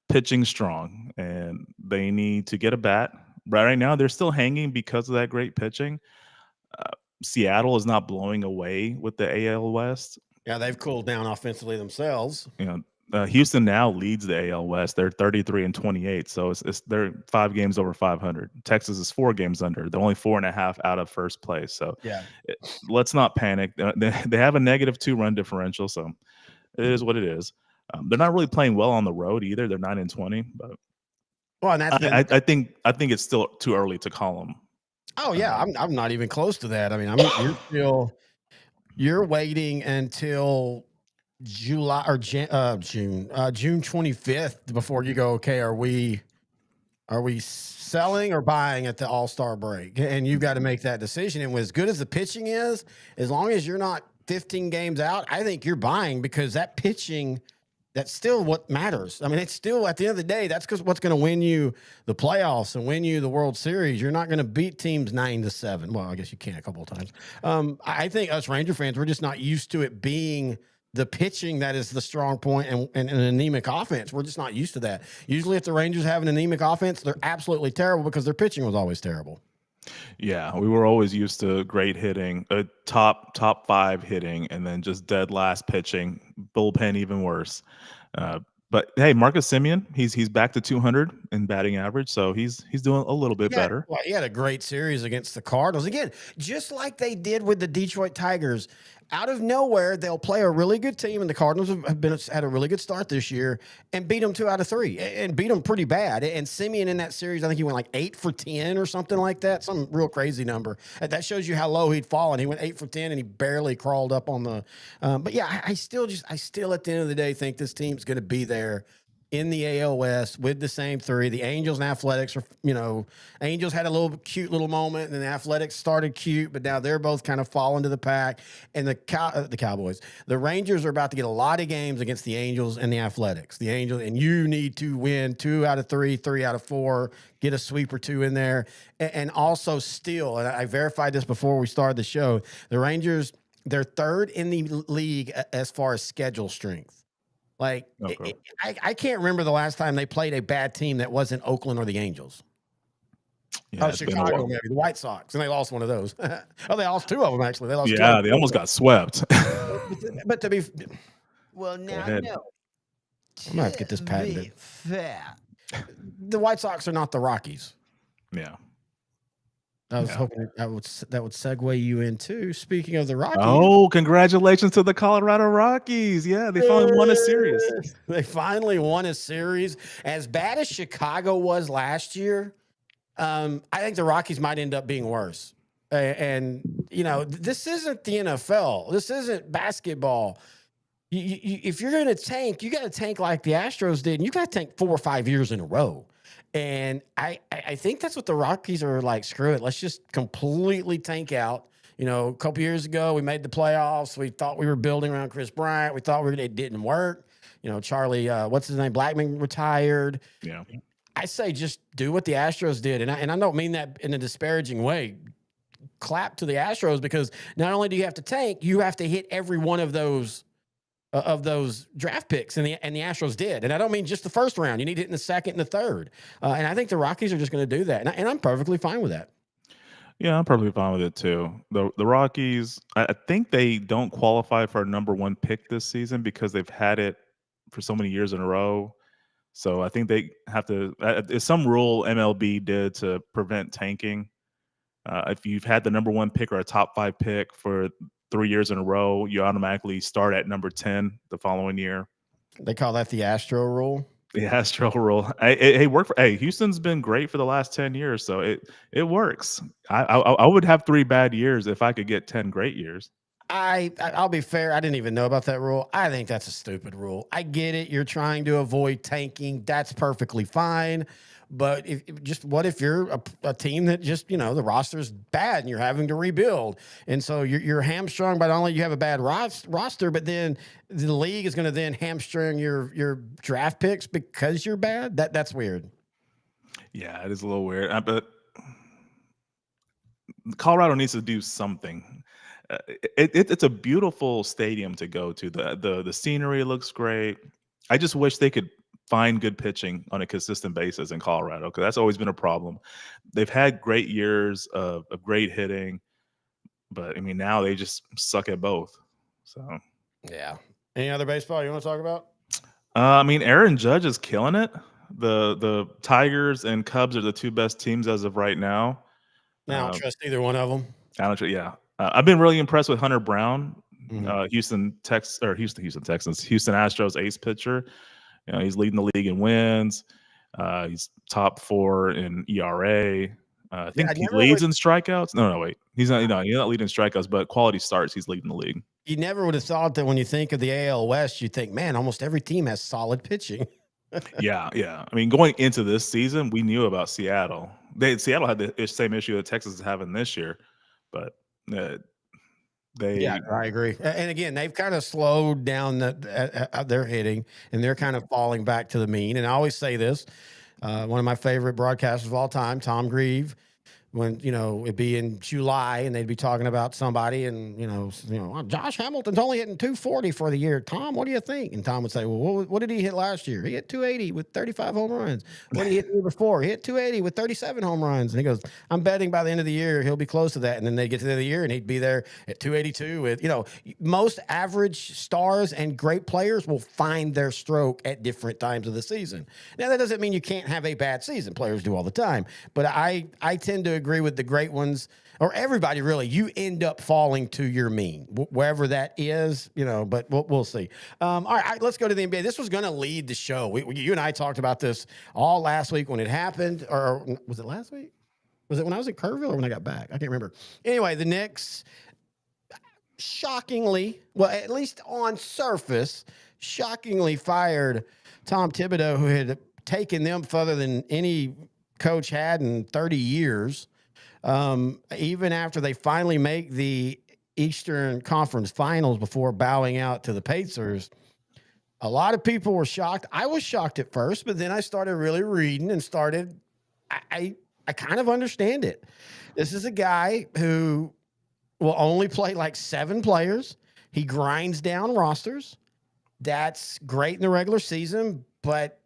pitching strong, and they need to get a bat. Right now, they're still hanging because of that great pitching. Seattle is not blowing away with the AL West. Yeah, they've cooled down offensively themselves. Houston now leads the AL West. They're 33-28, so they're 5 games over 500. Texas is 4 games under. They're only 4.5 out of first place. So yeah, let's not panic. They have a negative 2-run differential, so it is what it is. They're not really playing well on the road either. They're 9-20, but and that's I think it's still too early to call them. Oh yeah, I'm not even close to that. I mean, you're waiting until July or June 25th before you go, okay, are we selling or buying at the All-Star break? And you've got to make that decision. And as good as the pitching is, as long as you're not 15 games out, I think you're buying, because that pitching, that's still what matters. I mean, it's still, at the end of the day, that's because what's going to win you the playoffs and win you the World Series. You're not going to beat teams 9-7. Well, I guess you can a couple of times. I think us Ranger fans, we're just not used to it being the pitching that is the strong point and an anemic offense. We're just not used to that. Usually if the Rangers have an anemic offense, they're absolutely terrible because their pitching was always terrible. Yeah, we were always used to great hitting, a top 5 hitting, and then just dead last pitching, bullpen even worse. But hey, Marcus Semien, he's back to 200 in batting average, so he's doing a little bit better. Well, he had a great series against the Cardinals. Again, just like they did with the Detroit Tigers. Out of nowhere, they'll play a really good team, and the Cardinals have had a really good start this year, and beat them 2 out of 3, and beat them pretty bad. And Semien in that series, I think he went like 8 for 10 or something like that, some real crazy number. That shows you how low he'd fallen. He went 8 for 10, and he barely crawled up on the. But yeah, I still at the end of the day think this team's going to be there in the AL West with the same 3. The Angels and Athletics are, Angels had a cute little moment, and then the Athletics started cute, but now they're both kind of falling to the pack. And the Cowboys, the Rangers are about to get a lot of games against the Angels and the Athletics. The Angels, and you need to win 2 out of 3, 3 out of 4, get a sweep or 2 in there, and also still, and I verified this before we started the show, the Rangers, they're 3rd in the league as far as schedule strength. Like, okay. I can't remember the last time they played a bad team that wasn't Oakland or the Angels. Yeah, Chicago, maybe the White Sox, and they lost one of those. They lost 2 of them actually. They lost. Yeah, they almost got swept. But to be now, no. I'm gonna have to get this patented. The White Sox are not the Rockies. Yeah. I was hoping that would segue you into, speaking of the Rockies. Oh, congratulations to the Colorado Rockies. Yeah, they finally won a series. They finally won a series. As bad as Chicago was last year, I think the Rockies might end up being worse. And this isn't the NFL. This isn't basketball. If you're going to tank, you got to tank like the Astros did, and you got to tank 4 or 5 years in a row. And I think that's what the Rockies are like. Screw it. Let's just completely tank out. A couple years ago, we made the playoffs. We thought we were building around Chris Bryant. We thought it didn't work. Charlie, what's his name? Blackman retired. Yeah. I say just do what the Astros did. And I don't mean that in a disparaging way. Clap to the Astros, because not only do you have to tank, you have to hit every one of those draft picks, and the Astros did. And I don't mean just the first round. You need it in the second and the third. And I think the Rockies are just going to do that. And I'm perfectly fine with that. Yeah, I'm perfectly fine with it too. The Rockies, I think they don't qualify for a number 1 pick this season because they've had it for so many years in a row. So I think they have to. It's some rule MLB did to prevent tanking. If you've had the number 1 pick or a top 5 pick for 3 years in a row, you automatically start at number 10 the following year. They call that the Astro rule. The Astro rule. Houston's been great for the last 10 years, so it works. I would have 3 bad years if I could get 10 great years. I'll be fair. I didn't even know about that rule. I think that's a stupid rule. I get it. You're trying to avoid tanking. That's perfectly fine. But what if you're a team that just, the roster's bad and you're having to rebuild. And so you're hamstrung by not only you have a bad roster, but then the league is going to then hamstring your draft picks because you're bad. That's weird. Yeah, it is a little weird. But Colorado needs to do something. It's a beautiful stadium to go to. The scenery looks great. I just wish they could find good pitching on a consistent basis in Colorado, because that's always been a problem. They've had great years of great hitting, but I mean now they just suck at both. So yeah. Any other baseball you want to talk about? I mean, Aaron Judge is killing it. The Tigers and Cubs are the 2 best teams as of right now. I don't trust either one of them. Yeah. I've been really impressed with Hunter Brown, Mhm. Houston Astros ace pitcher. He's leading the league in wins. He's top 4 in ERA. I think he leads in strikeouts. No, wait. He's not leading in strikeouts, but quality starts, he's leading the league. You never would have thought that when you think of the AL West, you think, man, almost every team has solid pitching. Yeah. I mean, going into this season, we knew about Seattle. Seattle had the same issue that Texas is having this year, but Yeah, I agree. And again, they've kind of slowed down their hitting, and they're kind of falling back to the mean. And I always say this, one of my favorite broadcasters of all time, Tom Grieve, when it'd be in July and they'd be talking about somebody, and "Oh, Josh Hamilton's only hitting 240 for the year. Tom, what do you think?" And Tom would say, "Well, what did he hit last year? He hit 280 with 35 home runs. What did he hit the year before? He hit 280 with 37 home runs." And he goes, "I'm betting by the end of the year he'll be close to that." And then they get to the end of the year and he'd be there at 282 with most average stars and great players will find their stroke at different times of the season. Now that doesn't mean you can't have a bad season. Players do all the time, but I tend to agree with the great ones, or everybody really. You end up falling to your mean, wherever that is, but we'll see. All right, let's go to the NBA. This was going to lead the show. You and I talked about this all last week when it happened, or was it last week? Was it when I was in Kerrville or when I got back? I can't remember. Anyway, the Knicks, shockingly, well, at least on surface, shockingly fired Tom Thibodeau, who had taken them further than any coach had in 30 years. Even after they finally make the Eastern Conference Finals before bowing out to the Pacers, a lot of people were shocked. I was shocked at first, but then I started really reading and I kind of understand it. This is a guy who will only play like 7 players. He grinds down rosters. That's great in the regular season, but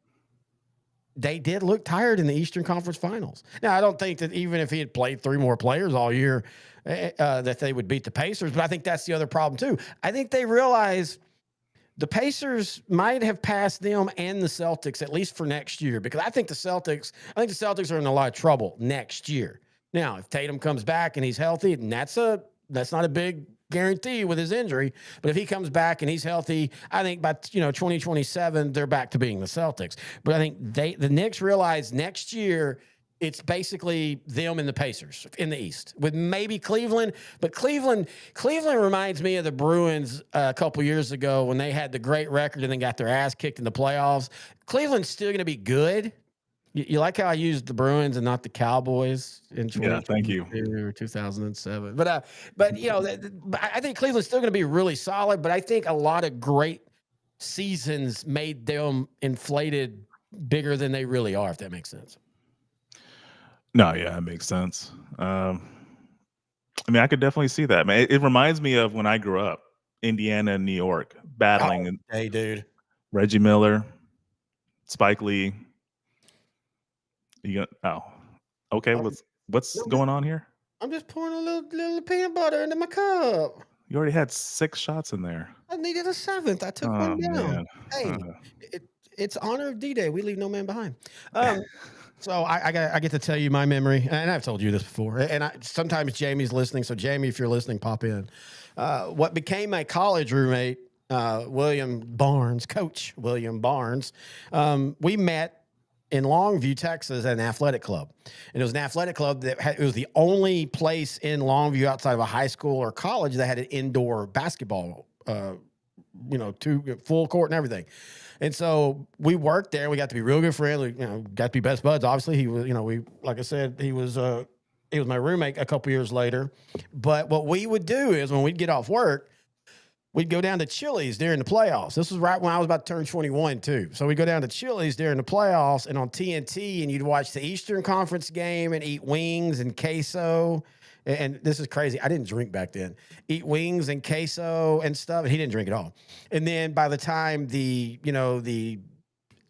they did look tired in the Eastern Conference Finals. Now, I don't think that even if he had played 3 more players all year, that they would beat the Pacers. But I think that's the other problem too. I think they realize the Pacers might have passed them and the Celtics, at least for next year, because I think the Celtics are in a lot of trouble next year. Now, if Tatum comes back and he's healthy, and that's not a big guarantee with his injury, but if he comes back and he's healthy, I think by 2027 they're back to being the Celtics. But I think the Knicks realize next year it's basically them and the Pacers in the East, with maybe Cleveland. But Cleveland reminds me of the Bruins a couple years ago when they had the great record and then got their ass kicked in the playoffs. Cleveland's still going to be good. You like how I used the Bruins and not the Cowboys in 2022 or 2007. But I think Cleveland's still going to be really solid. But I think a lot of great seasons made them inflated bigger than they really are, if that makes sense. No, yeah, it makes sense. I mean, I could definitely see that, man. It reminds me of when I grew up, Indiana and New York, battling. Hey, dude. Reggie Miller, Spike Lee. Okay. What's going on here? I'm just pouring a little peanut butter into my cup. You already had 6 shots in there. I needed a 7th. I took Oh, one down. man. Hey, it's honor of D-Day. We leave no man behind. So I get to tell you my memory, and I've told you this before. And sometimes Jamie's listening, so Jamie, if you're listening, pop in. What became my college roommate, William Barnes, Coach William Barnes, we met in Longview, Texas, at an athletic club. And it was an athletic club it was the only place in Longview outside of a high school or college that had an indoor basketball, full court and everything. And so we worked there. We got to be real good friends. We, got to be best buds. Obviously, he was, like I said, he was my roommate a couple years later. But what we would do is when we'd get off work, we'd go down to Chili's during the playoffs. This was right when I was about to turn 21 too. So we'd go down to Chili's during the playoffs and on TNT, and you'd watch the Eastern Conference game and eat wings and queso. And this is crazy. I didn't drink back then. Eat wings and queso and stuff. And he didn't drink at all. And then by the time the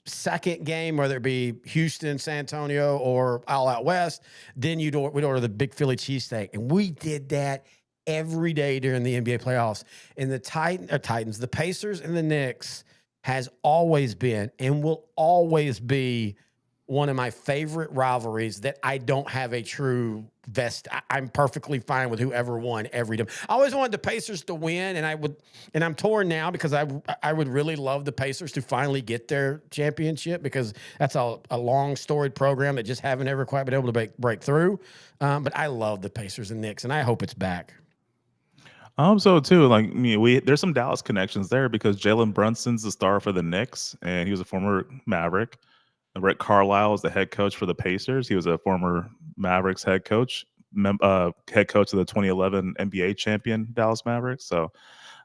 second game, whether it be Houston, San Antonio, or All Out West, then we'd order the big Philly cheesesteak. And we did that every day during the NBA playoffs. And the Titans, the Pacers and the Knicks has always been and will always be one of my favorite rivalries that I don't have a true I'm perfectly fine with whoever won every time. I always wanted the Pacers to win, and I'm torn now because I would really love the Pacers to finally get their championship because that's a long storied program that just haven't ever quite been able to break through. But I love the Pacers and Knicks, and I hope it's back. So too, like there's some Dallas connections there because Jalen Brunson's the star for the Knicks, and he was a former Maverick. Rick Carlisle is the head coach for the Pacers. He was a former Mavericks head coach of the 2011 NBA champion Dallas Mavericks. So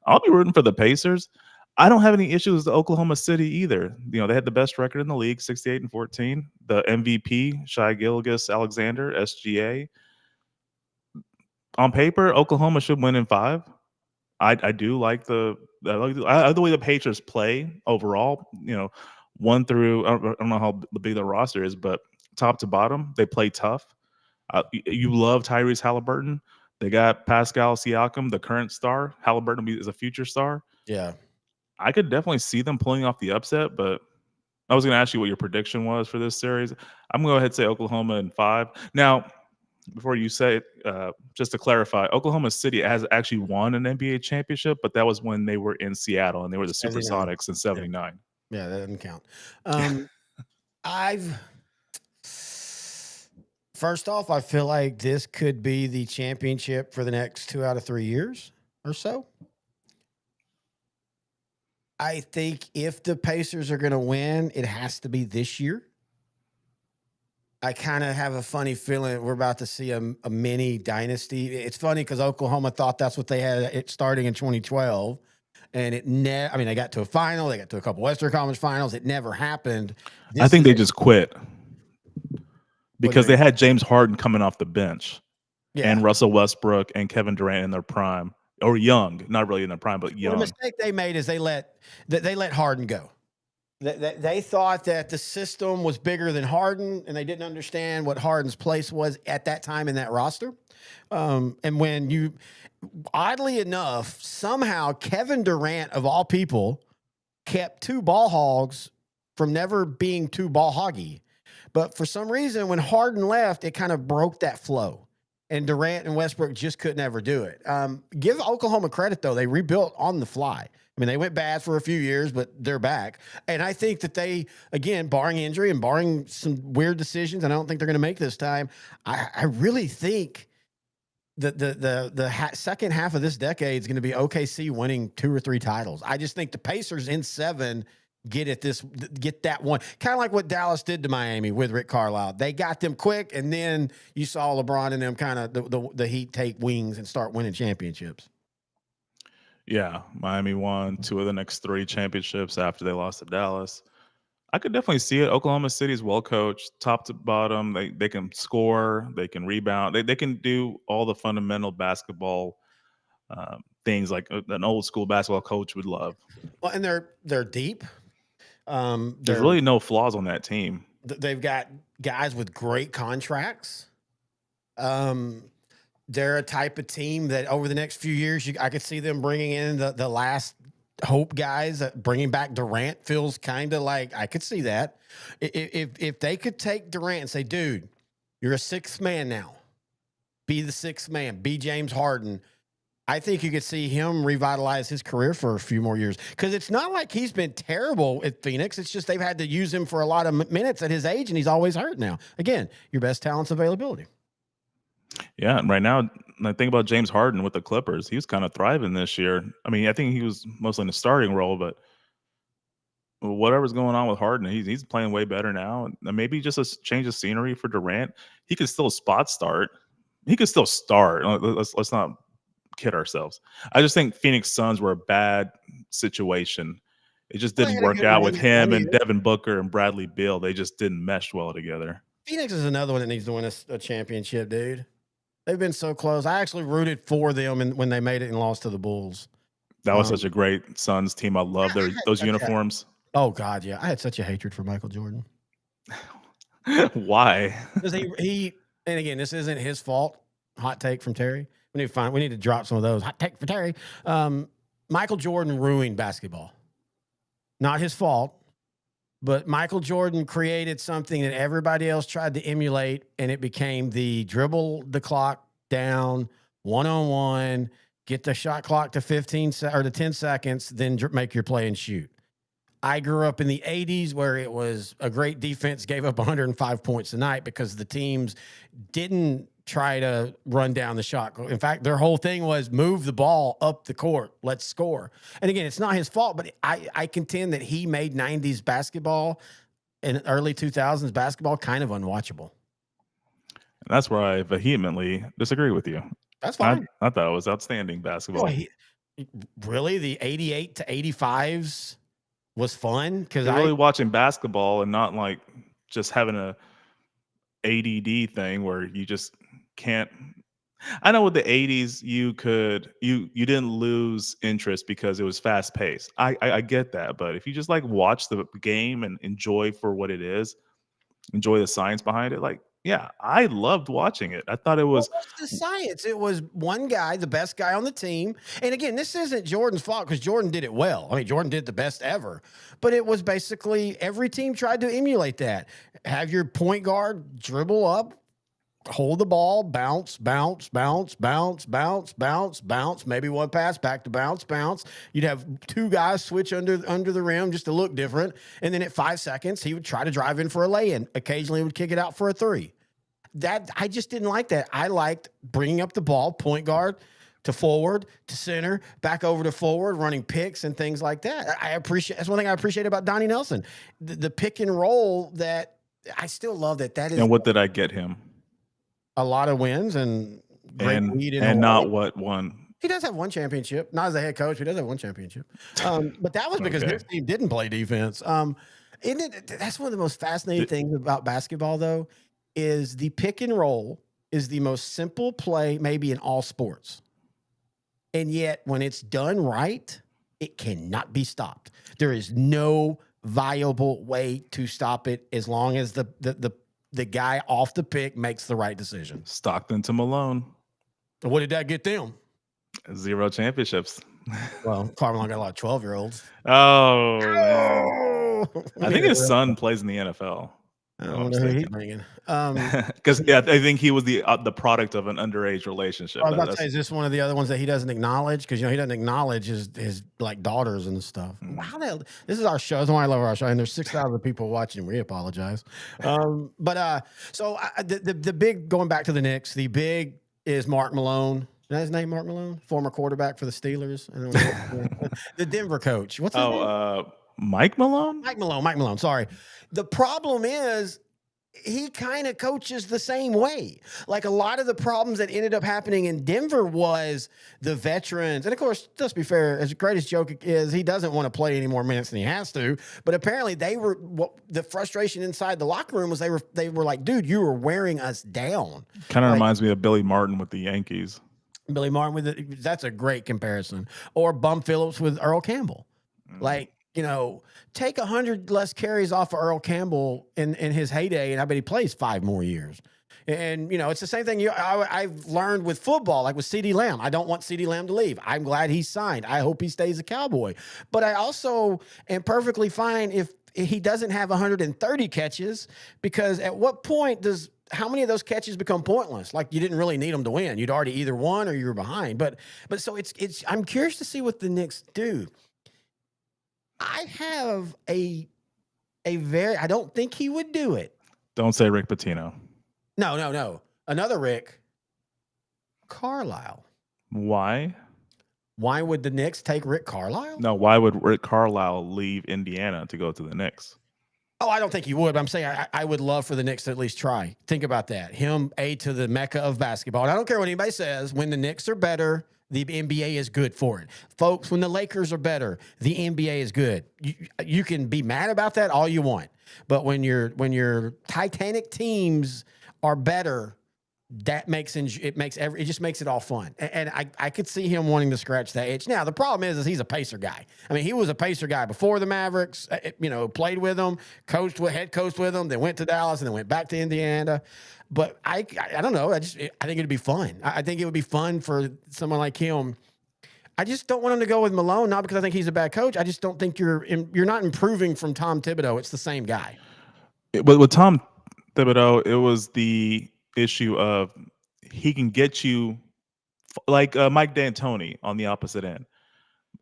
I'll be rooting for the Pacers. I don't have any issues with Oklahoma City either. They had the best record in the league, 68-14. The MVP, Shai Gilgeous-Alexander, SGA. On paper, Oklahoma should win in 5. I do like the way the Pacers play overall. 1 through, I don't know how big the roster is, but top to bottom, they play tough. You love Tyrese Halliburton. They got Pascal Siakam, the current star. Halliburton is a future star. Yeah. I could definitely see them pulling off the upset, but I was going to ask you what your prediction was for this series. I'm going to go ahead and say Oklahoma in 5. Now, before you say it, just to clarify, Oklahoma City has actually won an NBA championship, but that was when they were in Seattle, and they were the Supersonics in 79. Yeah, that doesn't count. First off, I feel like this could be the championship for the next 2 out of 3 years or so. I think if the Pacers are going to win, it has to be this year. I kind of have a funny feeling we're about to see a mini dynasty. It's funny because Oklahoma thought that's what they had it starting in 2012. And they got to a final. They got to a couple Western Conference finals. It never happened. I think they just quit because they had James Harden coming off the bench and Russell Westbrook and Kevin Durant in their prime, or young, not really in their prime, but young. The mistake they made is they let Harden go. They thought that the system was bigger than Harden, and they didn't understand what Harden's place was at that time in that roster. And when oddly enough, somehow Kevin Durant, of all people, kept 2 ball hogs from never being 2 ball hoggy. But for some reason, when Harden left, it kind of broke that flow. And Durant and Westbrook just couldn't ever do it. Give Oklahoma credit, though. They rebuilt on the fly. I mean, they went bad for a few years, but they're back. And I think that they, again, barring injury and barring some weird decisions, and I don't think they're going to make this time, I really think that the second half of this decade is going to be OKC winning 2 or 3 titles. I just think the Pacers in 7 get that one. Kind of like what Dallas did to Miami with Rick Carlisle. They got them quick, and then you saw LeBron and them kind of the Heat take wings and start winning championships. Yeah, Miami won 2 of the next 3 championships after they lost to Dallas. I could definitely see it. Oklahoma City is well coached, top to bottom. They can score, they can rebound, they can do all the fundamental basketball things like an old school basketball coach would love. Well, and they're deep. There's really no flaws on that team. They've got guys with great contracts. they're a type of team that over the next few years, I could see them bringing in the last hope guys. Bringing back Durant feels kind of like I could see that. If they could take Durant and say, dude, you're a sixth man now. Be the sixth man. Be James Harden. I think you could see him revitalize his career for a few more years, because it's not like he's been terrible at Phoenix. It's just they've had to use him for a lot of minutes at his age, and he's always hurt now. Again, your best talent's availability. Yeah, and right now, I think about James Harden with the Clippers. He was kind of thriving this year. I mean, I think he was mostly in the starting role, but whatever's going on with Harden, he's playing way better now. And maybe just a change of scenery for Durant. He could still spot start. He could still start. Let's not kid ourselves. I just think Phoenix Suns were a bad situation. It just didn't work out with him and Devin Booker and Bradley Beal. They just didn't mesh well together. Phoenix is another one that needs to win a championship, dude. They've been so close. I actually rooted for them when they made it and lost to the Bulls. That was such a great Suns team. I love those uniforms. Oh, God, yeah. I had such a hatred for Michael Jordan. Why? Because he and again, this isn't his fault. Hot take from Terry. We need to drop some of those. Hot take for Terry. Michael Jordan ruined basketball. Not his fault, but Michael Jordan created something that everybody else tried to emulate, and it became the dribble the clock down, one-on-one, get the shot clock to 15 or to 10 seconds, then make your play and shoot. I grew up in the 80s where it was a great defense, gave up 105 points a night because the teams didn't try to run down the shot. In fact, their whole thing was move the ball up the court. Let's score. And again, it's not his fault, but I contend that he made 90s basketball and early 2000s basketball kind of unwatchable. And that's where I vehemently disagree with you. That's fine. I thought it was outstanding basketball. Really? The 88 to 85s was fun? Because really watching basketball and not like just having a ADD thing where you just can't. I know with the 80s you didn't lose interest because it was fast paced. I get that, but if you just like watch the game and enjoy for what it is, enjoy the science behind it, like yeah, I loved watching it. I thought it was the science. It was one guy, the best guy on the team. And again, this isn't Jordan's fault because Jordan did it well. I mean, Jordan did the best ever. But it was basically every team tried to emulate that. Have your point guard dribble up, hold the ball, bounce, bounce, bounce, bounce, bounce, bounce, bounce, maybe one pass back to bounce, bounce. You'd have two guys switch under the rim just to look different. And then at 5 seconds, he would try to drive in for a lay-in. Occasionally, he would kick it out for a three. That I just didn't like that. I liked bringing up the ball, point guard to forward to center, back over to forward, running picks and things like that. That's one thing I appreciate about Donnie Nelson, the pick and roll. That I still love that. That is. And what did I get him? A lot of wins and great lead in and not what won. He does have one championship, not as a head coach. He does have one championship, but that was because his team didn't play defense. That's one of the most fascinating things about basketball, though. Is the pick and roll is the most simple play maybe in all sports. And yet when it's done right, it cannot be stopped. There is no viable way to stop it as long as the guy off the pick makes the right decision. Stockton to Malone. What did that get them? 0 championships. Well, Carmelo got a lot of 12-year-olds. Oh, man. I think his son plays in the NFL. I don't know who he's bringing. Because I think he was the product of an underage relationship. I was about to say, is this one of the other ones that he doesn't acknowledge? Because he doesn't acknowledge his like daughters and stuff. Wow, this is our show. That's why I love our show. And there's 6,000 people watching. We apologize. So the big, going back to the Knicks, the big is Mark Malone. Is that his name, Mark Malone? Former quarterback for the Steelers. The Denver coach. What's his name? Mike Malone? Mike Malone. Sorry. The problem is he kind of coaches the same way. Like a lot of the problems that ended up happening in Denver was the veterans. And of course, let's be fair, as great as Jokic is, he doesn't want to play any more minutes than he has to. But apparently the frustration inside the locker room was they were like, dude, you were wearing us down. Kind of reminds me of Billy Martin with the Yankees. Billy Martin that's a great comparison. Or Bum Phillips with Earl Campbell. Like, take 100 less carries off of Earl Campbell in his heyday, and I bet he plays 5 more years. And, it's the same thing I've learned with football, like with CeeDee Lamb. I don't want CeeDee Lamb to leave. I'm glad he's signed. I hope he stays a Cowboy. But I also am perfectly fine if he doesn't have 130 catches, because at what point how many of those catches become pointless? Like, you didn't really need them to win. You'd already either won or you were behind. But so I'm curious to see what the Knicks do. I have I don't think he would do it. Don't say Rick Pitino. No. Another Rick Carlisle. Why? Why would the Knicks take Rick Carlisle? No, why would Rick Carlisle leave Indiana to go to the Knicks? Oh, I don't think he would. But I'm saying I would love for the Knicks to at least try. Think about that. Him, to the mecca of basketball. And I don't care what anybody says. When the Knicks are better, the NBA is good for it. Folks, when the Lakers are better, the NBA is good. You can be mad about that all you want. But when your Titanic teams are better, that it just makes it all fun. And I could see him wanting to scratch that itch. Now, the problem is he's a Pacer guy. I mean, he was a Pacer guy before the Mavericks, played with them, head coached with them, then went to Dallas and then went back to Indiana. But I don't know. I think it'd be fun. I think it would be fun for someone like him. I just don't want him to go with Malone, not because I think he's a bad coach. I just don't think you're not improving from Tom Thibodeau. It's the same guy. But with Tom Thibodeau, it was the issue of he can get you like Mike D'Antoni on the opposite end,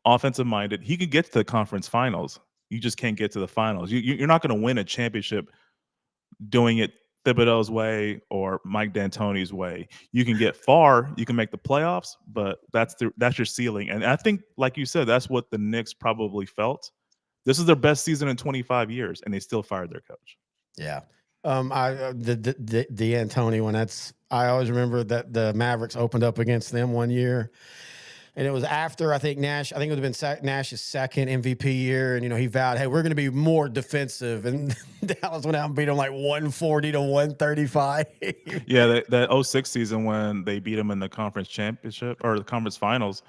offensive minded. He can get to the conference finals. You just can't get to the finals. You're not going to win a championship doing it Thibodeau's way or Mike D'Antoni's way. You can get far, you can make the playoffs, but that's your ceiling. And I think, like you said, that's what the Knicks probably felt. This is their best season in 25 years, and they still fired their coach. Yeah. The D'Antoni one, I always remember that the Mavericks opened up against them one year. And it was after, I think it would have been Nash's second MVP year. And, he vowed, hey, we're going to be more defensive. And Dallas went out and beat them like 140 to 135. Yeah, that 06 season when they beat them in the conference championship or the conference finals,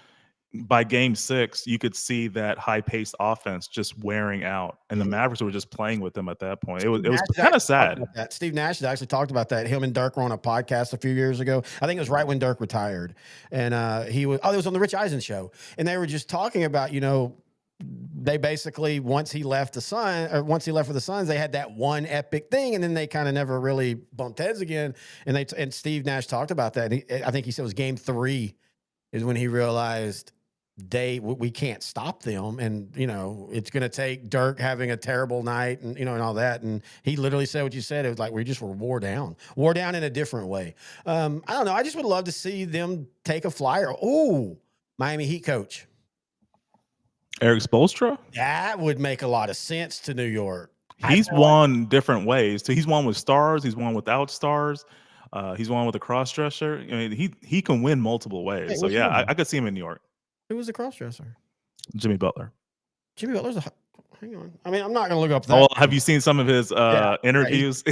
by game 6, you could see that high-paced offense just wearing out. And the Mavericks were just playing with them at that point. It was kind of sad. Steve Nash has actually talked about that. Him and Dirk were on a podcast a few years ago. I think it was right when Dirk retired. And it was on the Rich Eisen show. And they were just talking about, they basically, once he left for the Suns, they had that one epic thing, and then they kind of never really bumped heads again. And Steve Nash talked about that. I think he said it was game 3 is when he realized we can't stop them, and it's going to take Dirk having a terrible night, and and all that. And he literally said what you said. It was like we were wore down in a different way. I don't know. I just would love to see them take a flyer. Oh, Miami Heat coach Eric Spoelstra? That would make a lot of sense to New York. He's won different ways. So he's won with stars. He's won without stars. He's won with a cross-dresser. I mean, he can win multiple ways. Hey, so yeah, I could see him in New York. Who was the cross-dresser? Jimmy Butler. Jimmy Butler's hang on. I mean, I'm not going to look up that. Oh, have you seen some of his interviews?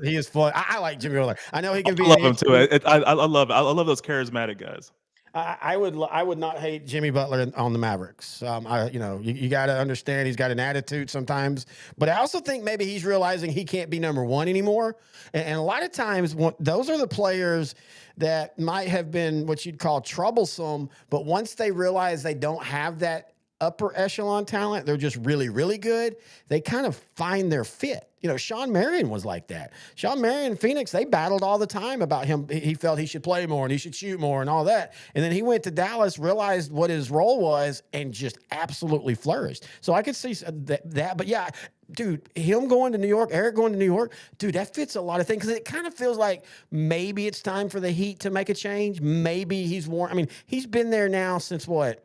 He is fun. I like Jimmy Butler. I know he can be. I love him too. I love those charismatic guys. I would not hate Jimmy Butler on the Mavericks. You got to understand he's got an attitude sometimes, but I also think maybe he's realizing he can't be number 1 anymore. And a lot of times, those are the players that might have been what you'd call troublesome, but once they realize they don't have that upper echelon talent, they're just really, really good, they kind of find their fit. Sean Marion was like that. Sean Marion in Phoenix, they battled all the time about him. He felt he should play more and he should shoot more and all that. And then he went to Dallas, realized what his role was, and just absolutely flourished. So I could see that. But yeah, dude, him going to New York, Eric going to New York, dude, that fits a lot of things, because it kind of feels like maybe it's time for the Heat to make a change. Maybe he's worn. I mean, he's been there now since what?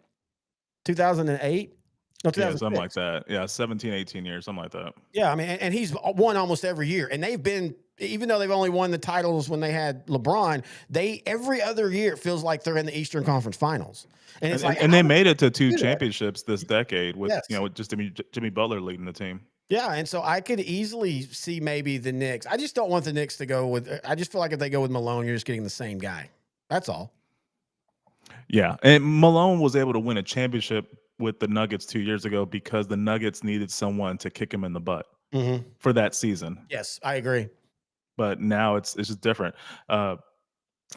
2008? No, yeah, something like that. Yeah, 17, 18 years, something like that. Yeah, I mean, and he's won almost every year. And they've been, even though they've only won the titles when they had LeBron, every other year it feels like they're in the Eastern Conference Finals. And it's and they made it to 2 championships this decade with with just Jimmy Butler leading the team. Yeah, and so I could easily see maybe the Knicks. I just don't want the Knicks to go with. I just feel like if they go with Malone, you're just getting the same guy. That's all. Yeah, and Malone was able to win a championship with the Nuggets 2 years ago because the Nuggets needed someone to kick him in the butt Mm-hmm. for that season. Yes, I agree. But now it's just different. I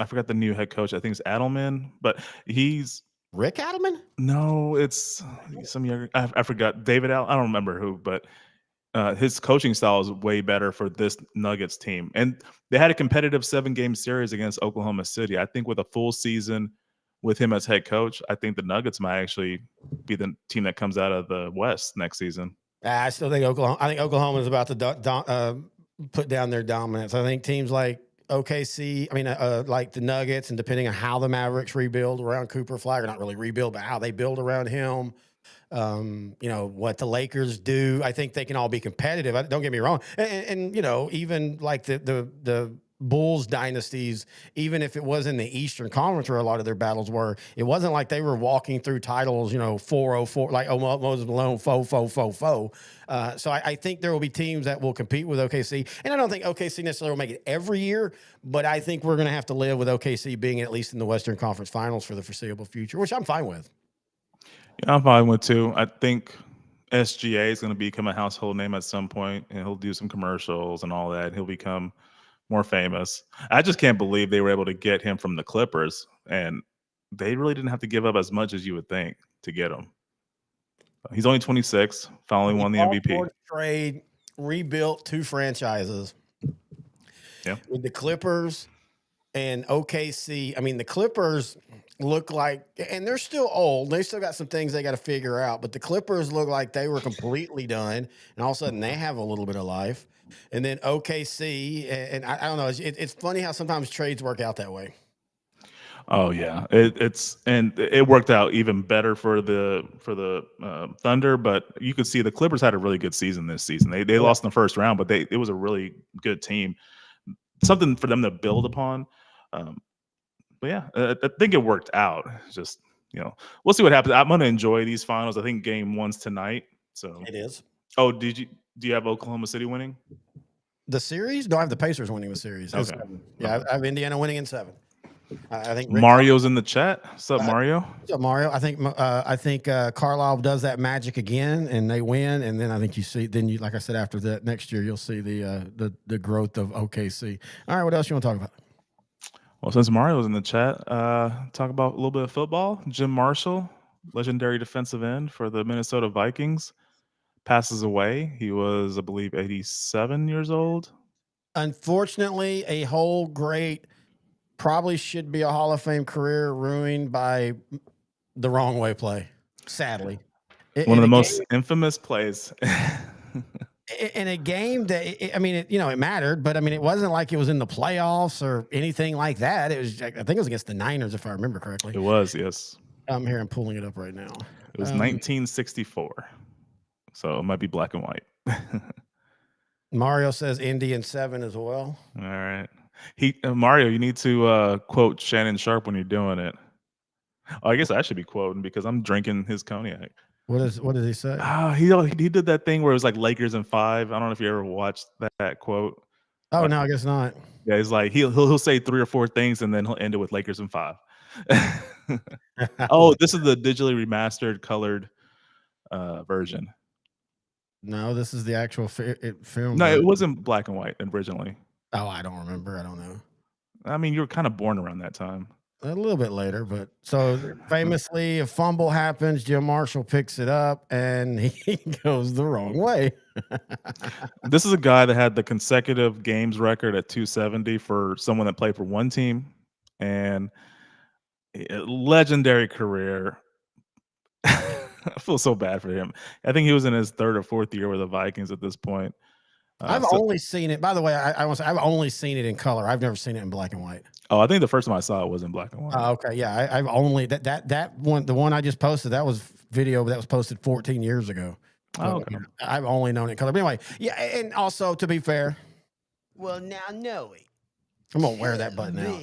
forgot the new head coach. I think it's Adelman, but he's Rick Adelman? no, it's some younger. I forgot David Al. I don't remember who, but his coaching style is way better for this Nuggets team. And they had a competitive 7-game series against Oklahoma City. I think with a full season with him as head coach, I think the Nuggets might actually be the team that comes out of the West next season. I still think Oklahoma. I think Oklahoma is about to put down their dominance. I think teams like OKC, like the Nuggets, and depending on how the Mavericks rebuild around Cooper Flag, or not really rebuild, but how they build around him, what the Lakers do, I think they can all be competitive. Don't get me wrong. And even like the Bulls dynasties, even if it was in the Eastern Conference where a lot of their battles were, it wasn't like they were walking through titles, 404, like Moses Malone, foe. So I think there will be teams that will compete with OKC. And I don't think OKC necessarily will make it every year, but I think we're going to have to live with OKC being at least in the Western Conference Finals for the foreseeable future, which I'm fine with. Yeah, I'm fine with too. I think SGA is going to become a household name at some point, and he'll do some commercials and all that. He'll become more famous. I just can't believe they were able to get him from the Clippers, and they really didn't have to give up as much as you would think to get him. He's only 26, finally won the MVP. Trade, rebuilt 2 franchises. Yeah. With the Clippers and OKC. I mean, the Clippers look like, and they're still old. They still got some things they got to figure out, but the Clippers look like they were completely done, and all of a sudden they have a little bit of life. And then OKC, and I don't know. It's funny how sometimes trades work out that way. Oh yeah, it worked out even better for the Thunder, but you could see the Clippers had a really good season this season. They lost in the first round, but it was a really good team, something for them to build upon. But yeah, I think it worked out. Just we'll see what happens. I'm gonna enjoy these finals. I think Game 1's tonight. So It is. Oh, do you have Oklahoma City winning the series? No, I have the Pacers winning the series. Okay. Yeah, I have Indiana winning in 7. I think Mario's in the chat. What's up, Mario? What's up, Mario? I think Carlisle does that magic again, and they win. And then I think like I said, after that next year, you'll see the growth of OKC. All right, what else you want to talk about? Well, since Mario's in the chat, talk about a little bit of football. Jim Marshall, legendary defensive end for the Minnesota Vikings, passes away. He was, I believe, 87 years old. Unfortunately, a whole great, probably should be a Hall of Fame career ruined by the wrong way play. Sadly, one of the most infamous plays. In a game that, it mattered, but it wasn't like it was in the playoffs or anything like that. It was, I think it was against the Niners, if I remember correctly. It was, yes. I'm here. I'm pulling it up right now. It was 1964, so it might be black and white. Mario says Indy in 7 as well. All right, Mario, you need to quote Shannon Sharp when you're doing it. Oh, I guess I should be quoting because I'm drinking his cognac. What did he say? He did that thing where it was like Lakers in 5. I don't know if you ever watched that quote. Oh, no, I guess not. Yeah, he's like he'll say 3 or 4 things and then he'll end it with Lakers in 5. Oh, this is the digitally remastered colored version. No, this is the actual film. No, it wasn't black and white originally. Oh, I don't remember. I don't know. I mean, you were kind of born around that time. A little bit later, but so famously, a fumble happens. Jim Marshall picks it up, and he goes the wrong way. This is a guy that had the consecutive games record at 270 for someone that played for one team, and a legendary career. I feel so bad for him. I think he was in his 3rd or 4th year with the Vikings at this point. I've only seen it. By the way, I want to say I've only seen it in color. I've never seen it in black and white. Oh, I think the first time I saw it was in black and white. Okay, yeah, I've only that one. The one I just posted, that was video that was posted 14 years ago. So, okay. I've only known it in color. But anyway, yeah, and also to be fair, well, now knowing. I'm gonna wear that button out.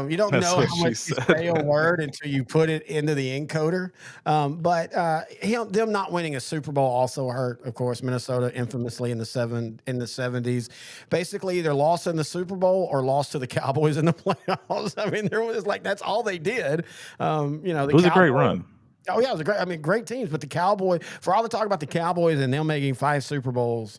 You don't That's know what how she much you said. say a word until you put it into the encoder. But them not winning a Super Bowl also hurt. Of course, Minnesota infamously in the 70s, basically either lost in the Super Bowl or lost to the Cowboys in the playoffs. I mean, there was that's all they did. It was a great run. Oh yeah, it was great teams. But the Cowboys, for all the talk about the Cowboys and them making 5 Super Bowls,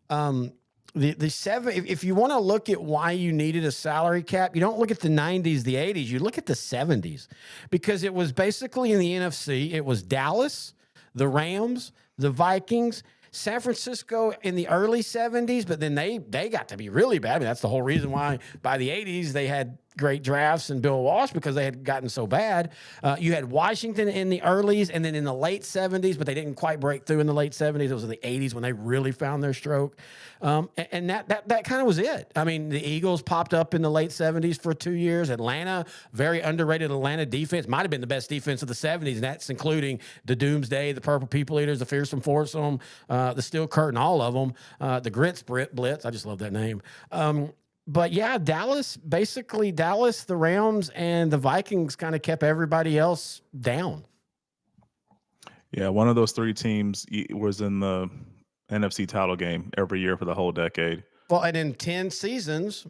the 7. If you want to look at why you needed a salary cap, you don't look at the 90s, the 80s. You look at the 70s, because it was basically in the NFC. It was Dallas, the Rams, the Vikings, San Francisco in the early 70s, but then they got to be really bad. I mean, that's the whole reason why by the 80s they had great drafts and Bill Walsh, because they had gotten so bad. You had Washington in the earlies and then in the late 70s, but they didn't quite break through in the late 70s. It was in the 80s when they really found their stroke. And that kind of was it. I mean, the Eagles popped up in the late 70s for 2 years. Atlanta, very underrated Atlanta defense, might have been the best defense of the 70s, and that's including the Doomsday, the Purple People Eaters, the Fearsome Foursome, the Steel Curtain, all of them, the Grits Blitz. I just love that name. But yeah, Dallas, the Rams, and the Vikings kind of kept everybody else down. Yeah, one of those 3 teams was in the NFC title game every year for the whole decade. Well, and in 10 seasons,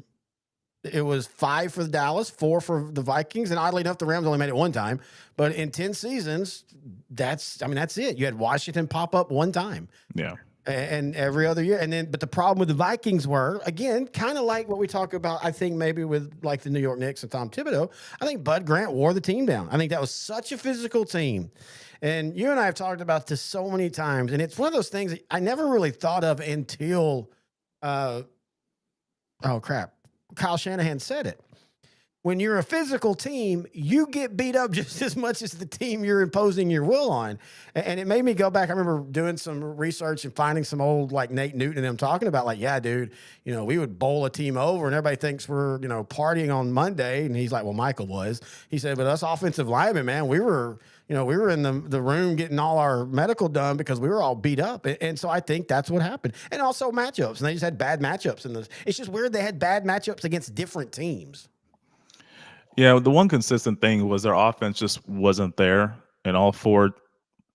it was 5 for Dallas, 4 for the Vikings, and oddly enough, the Rams only made it one time. But in 10 seasons, that's it. You had Washington pop up one time. Yeah. And every other year. But the problem with the Vikings were, again, kind of like what we talk about, I think maybe with like the New York Knicks and Tom Thibodeau, I think Bud Grant wore the team down. I think that was such a physical team. And you and I have talked about this so many times, and it's one of those things that I never really thought of until, Kyle Shanahan said it. When you're a physical team, you get beat up just as much as the team you're imposing your will on. And it made me go back. I remember doing some research and finding some old, like Nate Newton and them talking about, like, yeah, dude, we would bowl a team over and everybody thinks we're, partying on Monday. And he's like, well, Michael was. He said, but us offensive linemen, man, we were in the room getting all our medical done because we were all beat up. And so I think that's what happened. And also matchups. And they just had bad matchups. It's just weird they had bad matchups against different teams. Yeah, the one consistent thing was their offense just wasn't there in all 4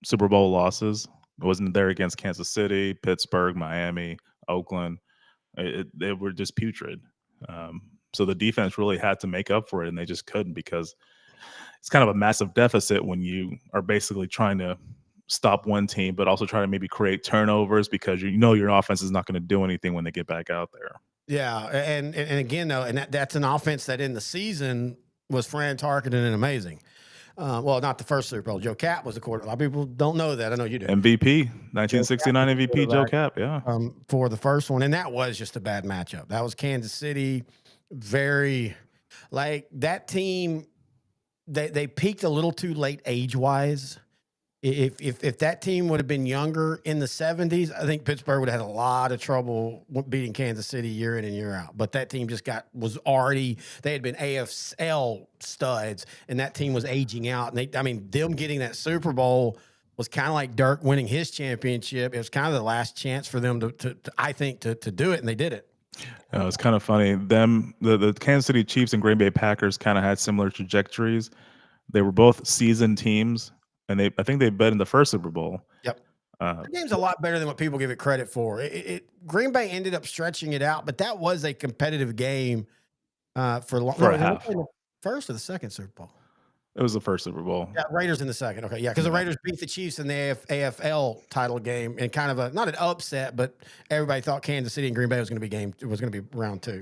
Super Bowl losses. It wasn't there against Kansas City, Pittsburgh, Miami, Oakland. They were just putrid. So the defense really had to make up for it, and they just couldn't, because it's kind of a massive deficit when you are basically trying to stop one team, but also try to maybe create turnovers, because your offense is not going to do anything when they get back out there. Yeah, and again, though, and that's an offense that in the season was Fran Tarkenton and amazing. Well, not the first Super Bowl. Joe Kapp was the quarterback. A lot of people don't know that. I know you do. MVP, 1969 MVP, Joe Kapp, yeah. For the first one. And that was just a bad matchup. That was Kansas City. Very, like, that team, they peaked a little too late age-wise. If that team would have been younger in the 70s, I think Pittsburgh would have had a lot of trouble beating Kansas City year in and year out. But that team they had been AFL studs, and that team was aging out. And them getting that Super Bowl was kind of like Dirk winning his championship. It was kind of the last chance for them to do it, and they did it. It's kind of funny. The Kansas City Chiefs and Green Bay Packers kind of had similar trajectories. They were both seasoned teams. And I think they bet in the first Super Bowl. Yep. The game's a lot better than what people give it credit for. Green Bay ended up stretching it out, but that was a competitive game for a half. First or the second Super Bowl? It was the first Super Bowl. Yeah, Raiders in the second. Okay, yeah, because the Raiders beat the Chiefs in the AFL title game, and kind of not an upset, but everybody thought Kansas City and Green Bay was going to be round 2.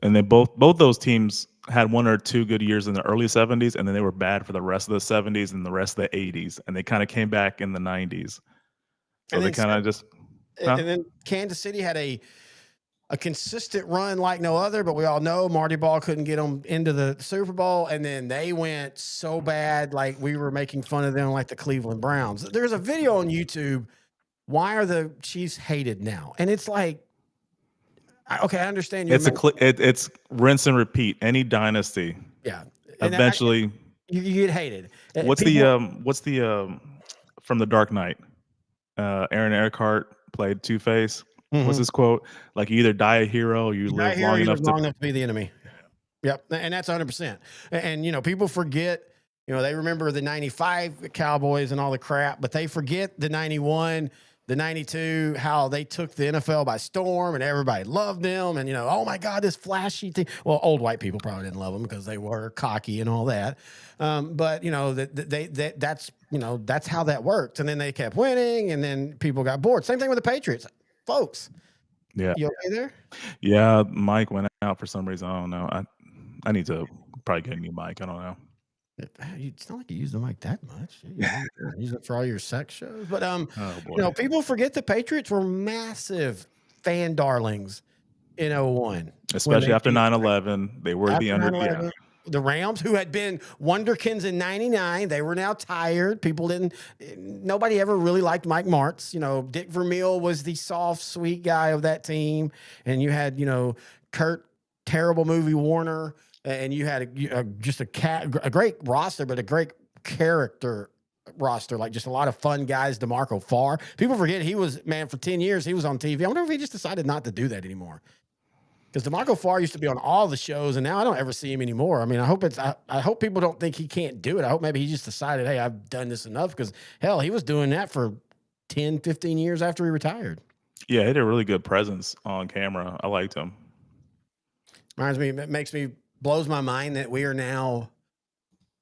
And they both those teams had 1 or 2 good years in the early 70s, and then they were bad for the rest of the 70s and the rest of the 80s, and they kind of came back in the 90s. So they kind of just. And then Kansas City had a consistent run like no other, but we all know Marty Ball couldn't get them into the Super Bowl, and then they went so bad, like we were making fun of them like the Cleveland Browns. There's a video on YouTube, why are the Chiefs hated now? And it's like, okay, I understand. It's rinse and repeat. Any dynasty, yeah, eventually you get hated. What's the from The Dark Knight? Aaron Eckhart played Two-Face. Mm-hmm. What's his quote? Like, you either die a hero or you live long enough to be the enemy. Yep, and that's 100%. And people forget. They remember the '95 Cowboys and all the crap, but they forget the '91 the 92, how they took the NFL by storm and everybody loved them. And, oh my God, this flashy thing. Well, old white people probably didn't love them because they were cocky and all that. But, that's how that worked. And then they kept winning and then people got bored. Same thing with the Patriots. Folks, Yeah. you okay there? Yeah, Mike went out for some reason. I don't know. I need to probably get a new mic. I don't know. It's not like you use the mic that much. You use it for all your sex shows. But Oh boy. people forget the Patriots were massive fan darlings in 01. Especially after 9/11, they were the under. Yeah. The Rams, who had been wonderkins in 99, they were now tired. Nobody ever really liked Mike Martz. Dick Vermeil was the soft, sweet guy of that team. And you had, Kurt, terrible movie Warner. And you had a great roster, but a great character roster, like just a lot of fun guys. DeMarco Farr. People forget he was, for 10 years, he was on TV. I wonder if he just decided not to do that anymore. Because DeMarco Farr used to be on all the shows, and now I don't ever see him anymore. I mean, I hope people don't think he can't do it. I hope maybe he just decided, hey, I've done this enough. Because, hell, he was doing that for 10, 15 years after he retired. Yeah, he had a really good presence on camera. I liked him. Blows my mind that we are now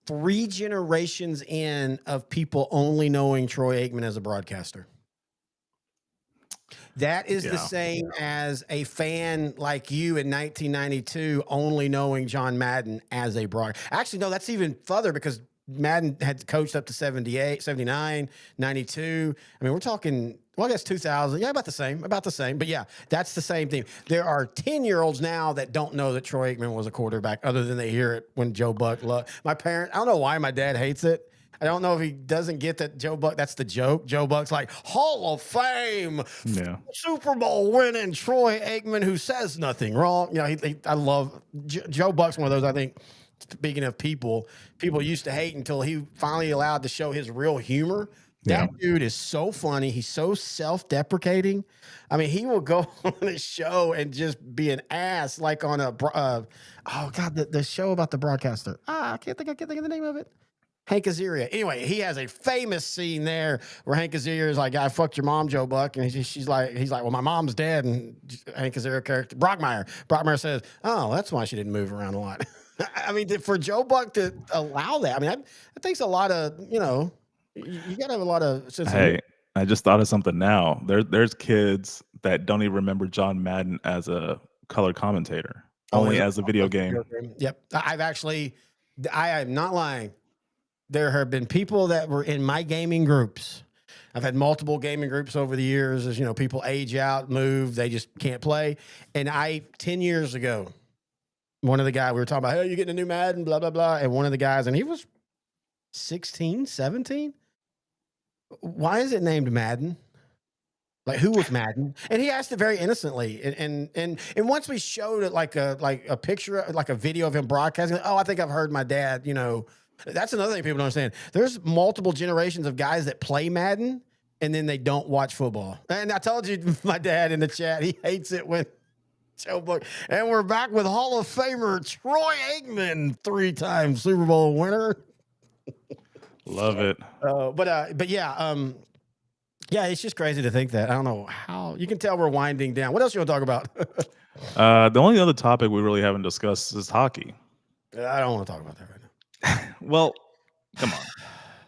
3 generations in of people only knowing Troy Aikman as a broadcaster. That is the same as a fan like you in 1992 only knowing John Madden as a broadcaster. Actually, no, that's even further because Madden had coached up to 78, 79, 92. I mean, we're talking, I guess 2000. Yeah, about the same. But yeah, that's the same thing. There are 10-year-olds now that don't know that Troy Aikman was a quarterback other than they hear it when Joe Buck. My parents, I don't know why my dad hates it. I don't know if he doesn't get that Joe Buck, that's the joke. Joe Buck's like, Hall of Fame, Super Bowl winning Troy Aikman who says nothing wrong. I love, Joe Buck's one of those, I think, speaking of people used to hate until he finally allowed to show his real humor. That dude is so funny. He's so self-deprecating. I mean, he will go on a show and just be an ass, like on the show about the broadcaster. I can't think of the name of it. Hank Azaria. Anyway, he has a famous scene there where Hank Azaria is like, I fucked your mom, Joe Buck. And he's like, well, my mom's dead. And Hank Azaria character, Brockmeyer says, oh, that's why she didn't move around a lot. I mean, for Joe Buck to allow that, I mean, that takes a lot of, you got to have a lot of sense. Hey, I just thought of something now. There's kids that don't even remember John Madden as a color commentator, only as a video game. Yep. I am not lying. There have been people that were in my gaming groups. I've had multiple gaming groups over the years. As people age out, move, they just can't play. And 10 years ago, one of the guys, we were talking about, hey, you're getting a new Madden, blah, blah, blah. And one of the guys, and he was 16, 17. Why is it named Madden? Like, who was Madden? And he asked it very innocently. And once we showed it like a picture, like a video of him broadcasting, I think I've heard my dad, That's another thing people don't understand. There's multiple generations of guys that play Madden and then they don't watch football. And I told you, my dad in the chat, he hates it when Joe Buck. And we're back with Hall of Famer Troy Aikman, 3-time Super Bowl winner. Love it. But yeah, it's just crazy to think that. I don't know how you can tell we're winding down. What else you want to talk about? The only other topic we really haven't discussed is hockey. I don't want to talk about that right now. Well, come on.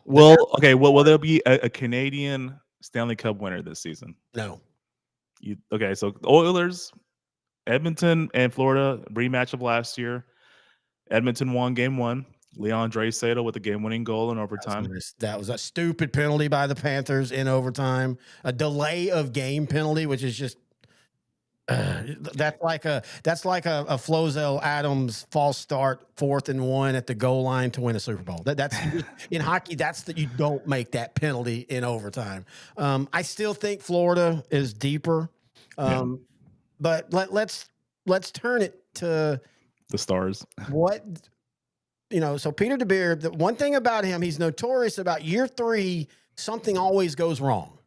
Well, okay. Well, will there be a Canadian Stanley Cup winner this season? No. Okay, so the Oilers, Edmonton, and Florida rematch of last year. Edmonton won game 1. Leon Draisaitl with a game-winning goal in overtime. That was a stupid penalty by the Panthers in overtime. A delay of game penalty, which is just that's like a Flozell Adams false start 4th and 1 at the goal line to win a Super Bowl. That's in hockey. That's that you don't make that penalty in overtime. I still think Florida is deeper, but let's turn it to the Stars. So Peter DeBeer, the one thing about him, he's notorious about year 3, something always goes wrong.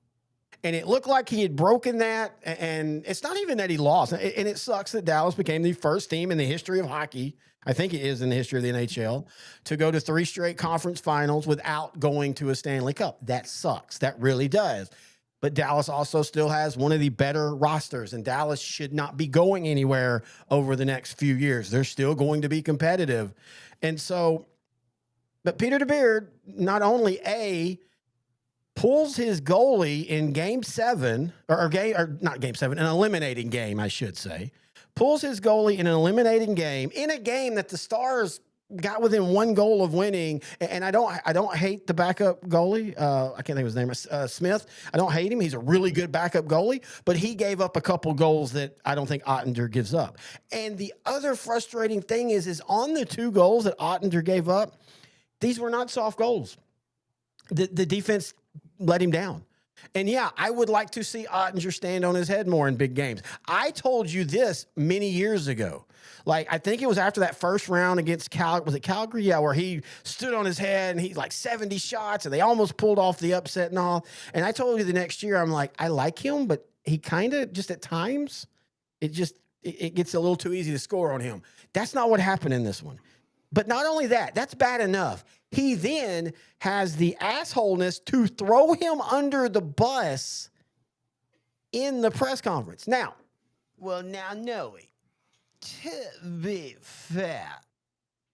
And it looked like he had broken that, and it's not even that he lost. And it sucks that Dallas became the first team in the history of hockey, I think it is in the history of the NHL, to go to 3 straight conference finals without going to a Stanley Cup. That sucks. That really does. But Dallas also still has one of the better rosters, and Dallas should not be going anywhere over the next few years. They're still going to be competitive. And so, but Peter DeBeard not only pulls his goalie in game 7, or not game 7, an eliminating game, I should say, pulls his goalie in an eliminating game, in a game that the Stars got within 1 goal of winning. And I don't hate the backup goalie. I can't think of his name. Smith. I don't hate him. He's a really good backup goalie, but he gave up a couple goals that I don't think Ottinger gives up. And the other frustrating thing is on the 2 goals that Ottinger gave up, these were not soft goals. The defense let him down. And yeah, I would like to see Ottinger stand on his head more in big games. I told you this many years ago. Like, I think it was after that first round against Calgary? Yeah, where he stood on his head and he's like 70 shots and they almost pulled off the upset and all. And I told you the next year, I'm like, I like him, but he kind of just at times, it gets a little too easy to score on him. That's not what happened in this one. But not only that, that's bad enough. He then has the assholeness to throw him under the bus in the press conference. Now, Noe, to be fair,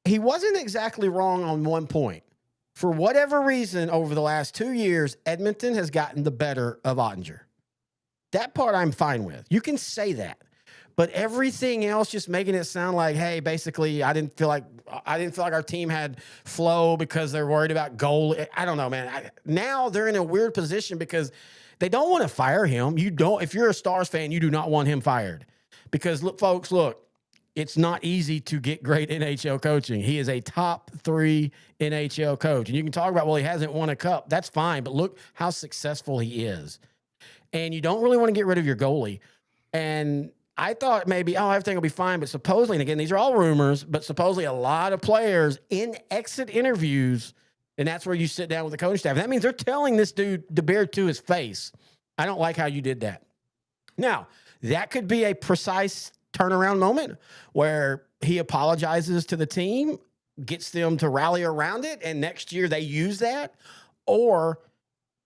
he wasn't exactly wrong on one point. For whatever reason, over the last 2 years, Edmonton has gotten the better of Ottinger. That part I'm fine with. You can say that. But everything else, just making it sound like, hey, basically, I didn't feel like our team had flow because they're worried about goal. I don't know, man. Now they're in a weird position because they don't want to fire him. If you're a Stars fan, you do not want him fired. Because look, folks, it's not easy to get great NHL coaching. He is a top 3 NHL coach. And you can talk about, well, he hasn't won a cup. That's fine. But look how successful he is. And you don't really want to get rid of your goalie. And I thought maybe, everything will be fine. But supposedly, and again, these are all rumors, but supposedly a lot of players in exit interviews, and that's where you sit down with the coaching staff. That means they're telling this dude DeBeard to his face, I don't like how you did that. Now, that could be a precise turnaround moment where he apologizes to the team, gets them to rally around it, and next year they use that, or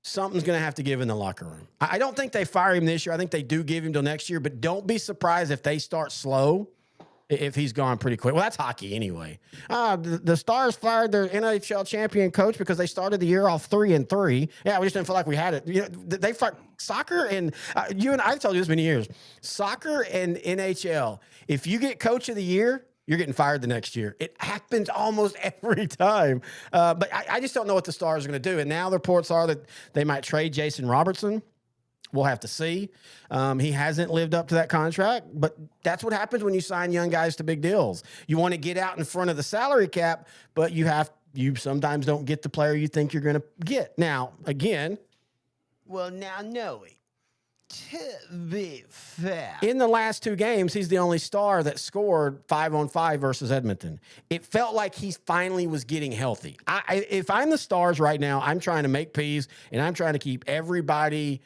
something's going to have to give in the locker room. I don't think they fire him this year. I think they do give him till next year, but don't be surprised if they start slow, if he's gone pretty quick. Well, that's hockey anyway. The Stars fired their NHL champion coach because they started the year off 3-3. Yeah, we just didn't feel like we had it. You know, they fired soccer, and I've told you this many years. Soccer and NHL, if you get coach of the year, you're getting fired the next year. It happens almost every time. But I just don't know what the Stars are going to do. And now the reports are that they might trade Jason Robertson. We'll have to see. He hasn't lived up to that contract, but that's what happens when you sign young guys to big deals. You want to get out in front of the salary cap, but you sometimes don't get the player you think you're going to get. Now, again, Noe, to be fair, in the last 2 games, he's the only Star that scored 5-on-5 versus Edmonton. It felt like he finally was getting healthy. If I'm the Stars right now, I'm trying to make peace, and I'm trying to keep everybody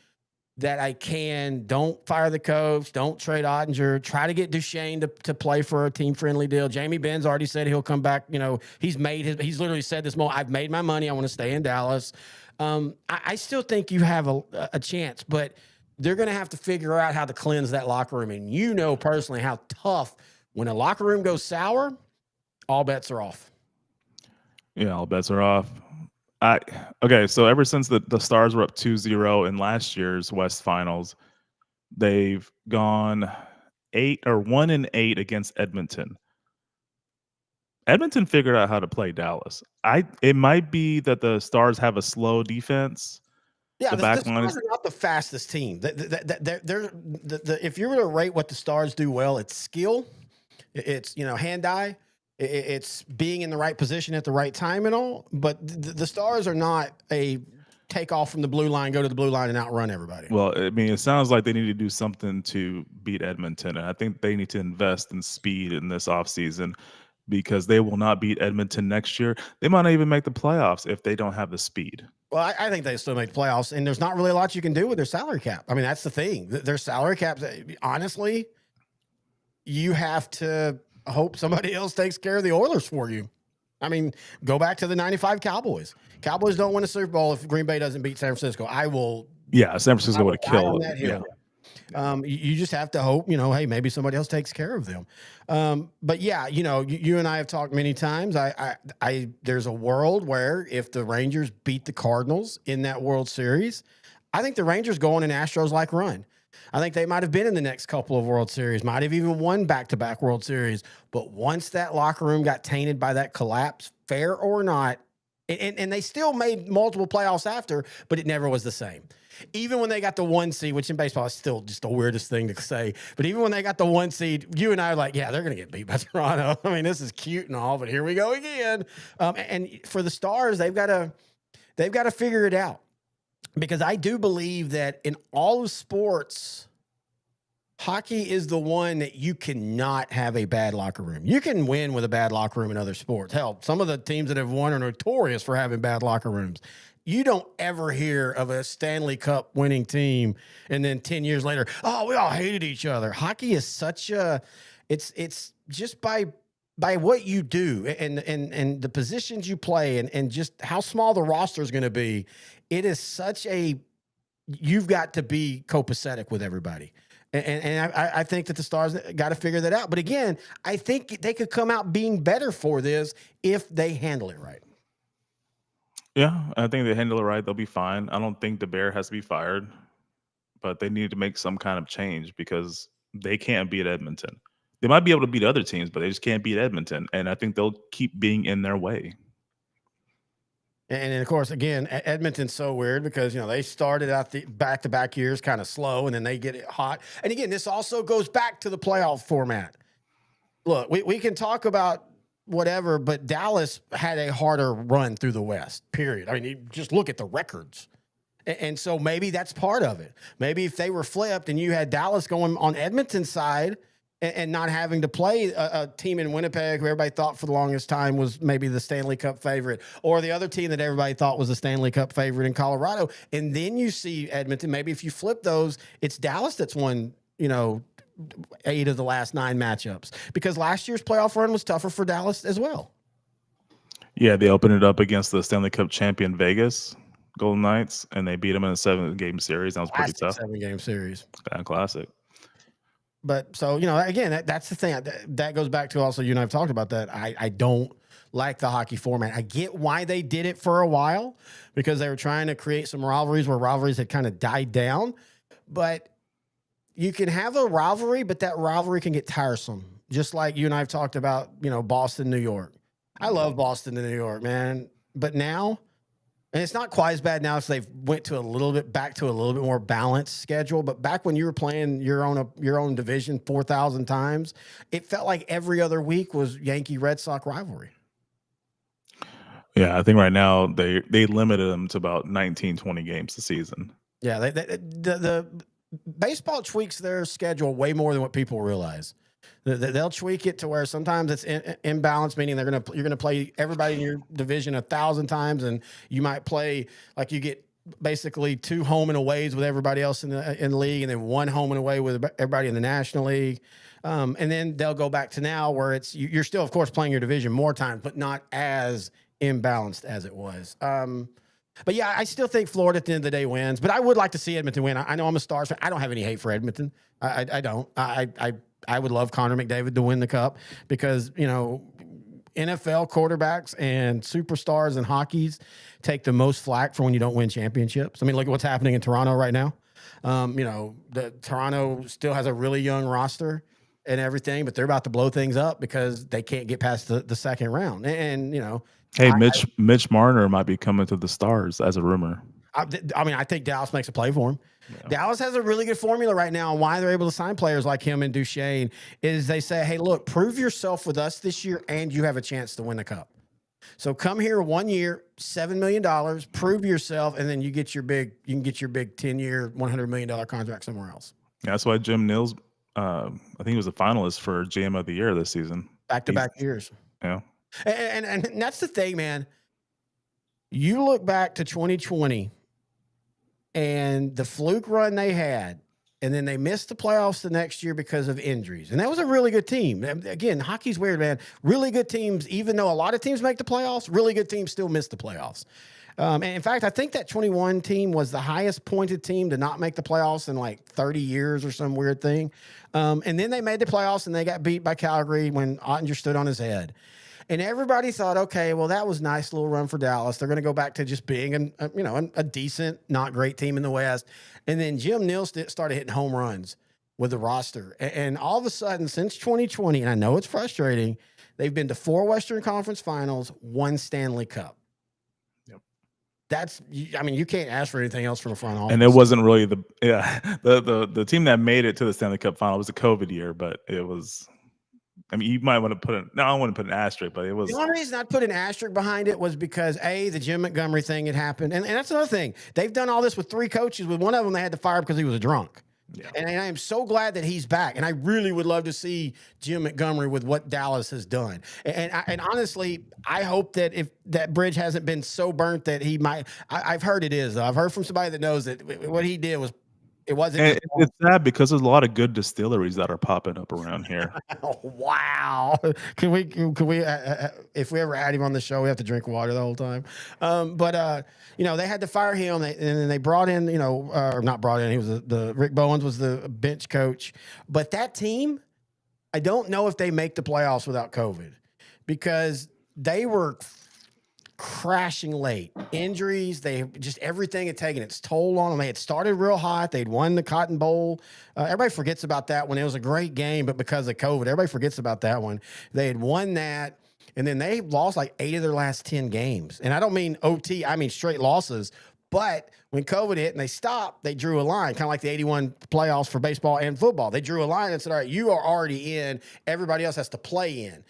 that I can. Don't fire the coach. Don't trade Ottinger. Try to get Duchesne to play for a team-friendly deal. Jamie Ben's already said he'll come back. You know, he's literally said this moment, I've made my money. I want to stay in Dallas. I still think you have a chance, but they're going to have to figure out how to cleanse that locker room. And you know personally how tough, when a locker room goes sour, all bets are off. Yeah, all bets are off. Okay, so ever since the Stars were up 2-0 in last year's West Finals, they've gone 1-8 against Edmonton. Edmonton figured out how to play Dallas. It might be that the Stars have a slow defense. Yeah, the Stars are not the fastest team. If you were to rate what the Stars do well, it's skill, it's hand-eye, it's being in the right position at the right time and all. But the Stars are not a take off from the blue line, go to the blue line, and outrun everybody. Well, I mean, it sounds like they need to do something to beat Edmonton, and I think they need to invest in speed in this offseason, because they will not beat Edmonton next year. They might not even make the playoffs if they don't have the speed. Well, I think they still make the playoffs, and there's not really a lot you can do with their salary cap. I mean, that's the thing. Their salary cap, honestly, you have to hope somebody else takes care of the Oilers for you. I mean, go back to the 95 Cowboys. Cowboys don't win a Super Bowl if Green Bay doesn't beat San Francisco. I will Yeah, San Francisco would have Die on killed that it. Yeah. hill. You just have to hope, hey, maybe somebody else takes care of them. But yeah, you and I have talked many times. There's a world where if the Rangers beat the Cardinals in that World Series, I think the Rangers go on an Astros-like run. I think they might have been in the next couple of World Series, might have even won back-to-back World Series. But once that locker room got tainted by that collapse, fair or not, and they still made multiple playoffs after, but it never was the same. Even when they got the 1 seed, which in baseball is still just the weirdest thing to say, but even when they got the 1 seed, you and I are like, yeah, they're going to get beat by Toronto. I mean, this is cute and all, but here we go again. And for the Stars, they've got to figure it out, because I do believe that in all of sports, hockey is the one that you cannot have a bad locker room. You can win with a bad locker room in other sports. Hell, some of the teams that have won are notorious for having bad locker rooms. You don't ever hear of a Stanley Cup winning team and then 10 years later, oh, we all hated each other. Hockey is such a, it's just by what you do and the positions you play and just how small the roster is going to be. It is such you've got to be copacetic with everybody. And I think that the Stars got to figure that out. But again, I think they could come out being better for this if they handle it right. Yeah, I think they handle it right. They'll be fine. I don't think the Bear has to be fired, but they need to make some kind of change because they can't beat Edmonton. They might be able to beat other teams, but they just can't beat Edmonton. And I think they'll keep being in their way. And of course, again, Edmonton's so weird because, they started out the back-to-back years kind of slow, and then they get it hot. And again, this also goes back to the playoff format. Look, we can talk about whatever, but Dallas had a harder run through the West, period. I mean, you just look at the records. And so maybe that's part of it. Maybe if they were flipped and you had Dallas going on Edmonton's side and not having to play a team in Winnipeg who everybody thought for the longest time was maybe the Stanley Cup favorite, or the other team that everybody thought was the Stanley Cup favorite in Colorado. And then you see Edmonton, maybe if you flip those, it's Dallas that's won, 8 of the last 9 matchups, because last year's playoff run was tougher for Dallas as well. Yeah, they opened it up against the Stanley Cup champion Vegas Golden Knights, and they beat them in a 7-game series. That was pretty tough. 7-game series. Classic. But so, again, that's the thing. That goes back to also, you and I have talked about that. I don't like the hockey format. I get why they did it for a while, because they were trying to create some rivalries where rivalries had kind of died down. But you can have a rivalry, but that rivalry can get tiresome. Just like you and I have talked about, Boston, New York. I love Boston and New York, man. But now, and it's not quite as bad now, so they've went to back to a little bit more balanced schedule. But back when you were playing your own division 4,000 times, it felt like every other week was Yankee Red Sox rivalry. Yeah, I think right now they limited them to about 19, 20 games a season. Yeah, the baseball tweaks their schedule way more than what people realize. They'll tweak it to where sometimes it's imbalanced, meaning you're gonna play everybody in your division 1,000 times, and you might play like you get basically 2 home and aways with everybody else in the league, and then 1 home and away with everybody in the National League. And then they'll go back to now where you're still, of course, playing your division more times, but not as imbalanced as it was. But yeah, I still think Florida at the end of the day wins, but I would like to see Edmonton win. I know I'm a Stars fan. I don't have any hate for Edmonton. I don't. I would love Connor McDavid to win the cup because, NFL quarterbacks and superstars and hockeys take the most flack for when you don't win championships. I mean, look at what's happening in Toronto right now. The Toronto still has a really young roster and everything, but they're about to blow things up because they can't get past the second round. And hey, Mitch Marner might be coming to the Stars as a rumor. I think Dallas makes a play for him. Yeah. Dallas has a really good formula right now, and why they're able to sign players like him and Duchesne is they say, hey, look, prove yourself with us this year, and you have a chance to win the cup. So come here 1 year, $7 million, prove yourself, and then you can get your big 10-year, $100 million contract somewhere else. Yeah, that's why Jim Nils, I think he was a finalist for GM of the Year this season. Back-to-back years. Yeah. And that's the thing, man. You look back to 2020 and the fluke run they had, and then they missed the playoffs the next year because of injuries. And that was a really good team. Again, hockey's weird, man. Really good teams, even though a lot of teams make the playoffs, really good teams still miss the playoffs. And in fact, I think that 21 team was the highest pointed team to not make the playoffs in like 30 years or some weird thing. And then they made the playoffs and they got beat by Calgary when Ottinger stood on his head. And everybody thought, okay, well, that was a nice little run for Dallas. They're going to go back to just being a decent, not great team in the West. And then Jim Neal started hitting home runs with the roster. And all of a sudden, since 2020, and I know it's frustrating, they've been to 4 Western Conference Finals, 1 Stanley Cup. Yep. You can't ask for anything else from a front office. And it wasn't really the team that made it to the Stanley Cup final was a COVID year, but it was. I mean, you might want to I don't want to put an asterisk, but it was. The only reason I put an asterisk behind it was because the Jim Montgomery thing had happened. And that's another thing. They've done all this with 3 coaches. With one of them, they had to fire because he was a drunk. Yeah. And I am so glad that he's back. And I really would love to see Jim Montgomery with what Dallas has done. And honestly, I hope that if that bridge hasn't been so burnt that he might. I've heard it is, though. I've heard from somebody that knows that what he did was. It wasn't. It's sad because there's a lot of good distilleries that are popping up around here. Oh, wow. Can we, if we ever had him on the show, we have to drink water the whole time. They had to fire him and then they brought in, or not brought in. He was the Rick Bowens was the bench coach, but that team, I don't know if they make the playoffs without COVID because they were crashing late. Injuries, everything had taken its toll on them. They had started real hot. They'd won the Cotton Bowl. Everybody forgets about that one. It was a great game, but because of COVID, everybody forgets about that one. They had won that, and then they lost like 8 of their last 10 games. And I don't mean OT, I mean straight losses. But when COVID hit and they stopped, they drew a line, kind of like the 81 playoffs for baseball and football. They drew a line and said, all right, you are already in. Everybody else has to play in.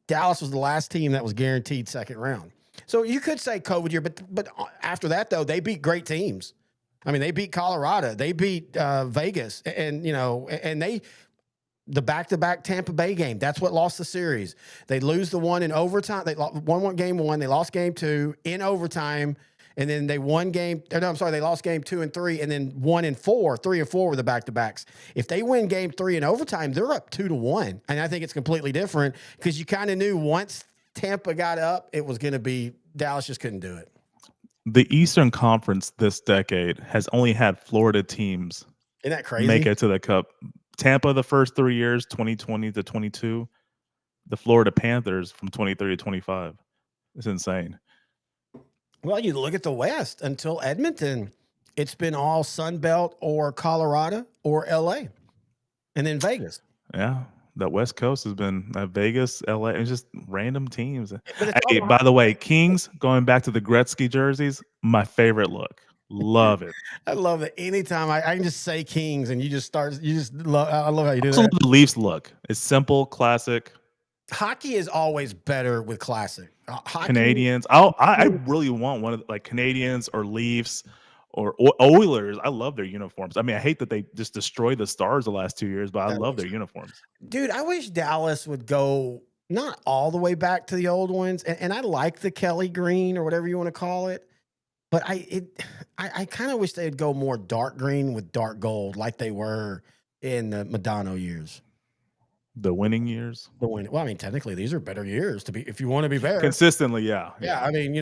Dallas was the last team that was guaranteed second round. So you could say COVID year, but after that, though, they beat great teams. I mean, they beat Colorado. They beat Vegas. And the back-to-back Tampa Bay game, that's what lost the series. They lose the one in overtime. They won game 1. They lost game 2 in overtime. And then they won they lost game 2 and 3, and then 1 and 4. 3 and 4 were the back-to-backs. If they win game 3 in overtime, they're up 2-1. And I think it's completely different because you kind of knew once Tampa got up, it was going to be Dallas just couldn't do it. The Eastern Conference this decade has only had Florida teams Isn't that crazy? make it to the Cup. Tampa the first 3 years, 2020 to 22. The Florida Panthers from 23 to 25. It's insane. Well, you look at the West until Edmonton, it's been all Sun Belt or Colorado or LA, and then Vegas. Yeah. The West Coast has been Vegas, LA, and just random teams. Hey, by the way, Kings, going back to the Gretzky jerseys, my favorite look. Love it. I love it. Anytime I can just say Kings and I love how you do Also, that. the Leafs look. It's simple, classic. Hockey is always better with classic. Canadians. I really want one of Canadians or Leafs or Oilers. I love their uniforms. I mean, I hate that they just destroyed the Stars the last 2 years, but I love their uniforms. Dude, I wish Dallas would go not all the way back to the old ones. And I like the Kelly green or whatever you want to call it. But I kind of wish they'd go more dark green with dark gold like they were in the Madonna years. The winning years? Well, I mean, technically, these are better years if you want to be better. Consistently, yeah. Yeah, I mean,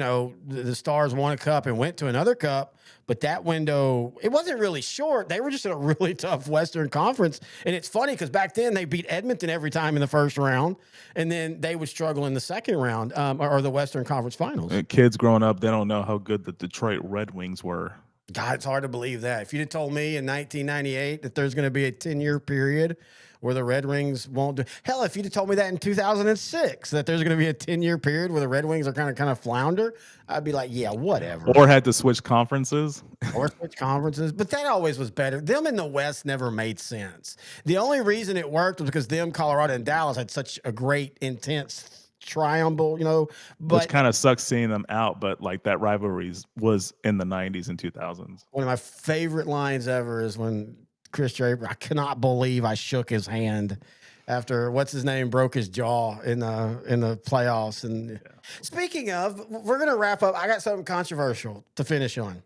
the Stars won a cup and went to another cup, but that window, it wasn't really short. They were just in a really tough Western Conference. And it's funny because back then they beat Edmonton every time in the first round, and then they would struggle in the second round or the Western Conference Finals. And kids growing up, they don't know how good the Detroit Red Wings were. God, it's hard to believe that. If you'd have told me in 1998 that there's going to be a 10-year period where the Red Wings won't do. Hell, if you'd have told me that in 2006 that there's going to be a 10-year period where the Red Wings are kind of flounder, I'd be like, yeah, whatever. Or had to switch conferences. But that always was better. Them in the West never made sense. The only reason it worked was because them, Colorado, and Dallas had such a great, intense triumvirate, but which kind of sucks seeing them out, but that rivalry was in the 90s and 2000s. One of my favorite lines ever is when Chris Draper, I cannot believe I shook his hand after what's his name broke his jaw in the playoffs. And Speaking of, we're gonna wrap up. I got something controversial to finish on.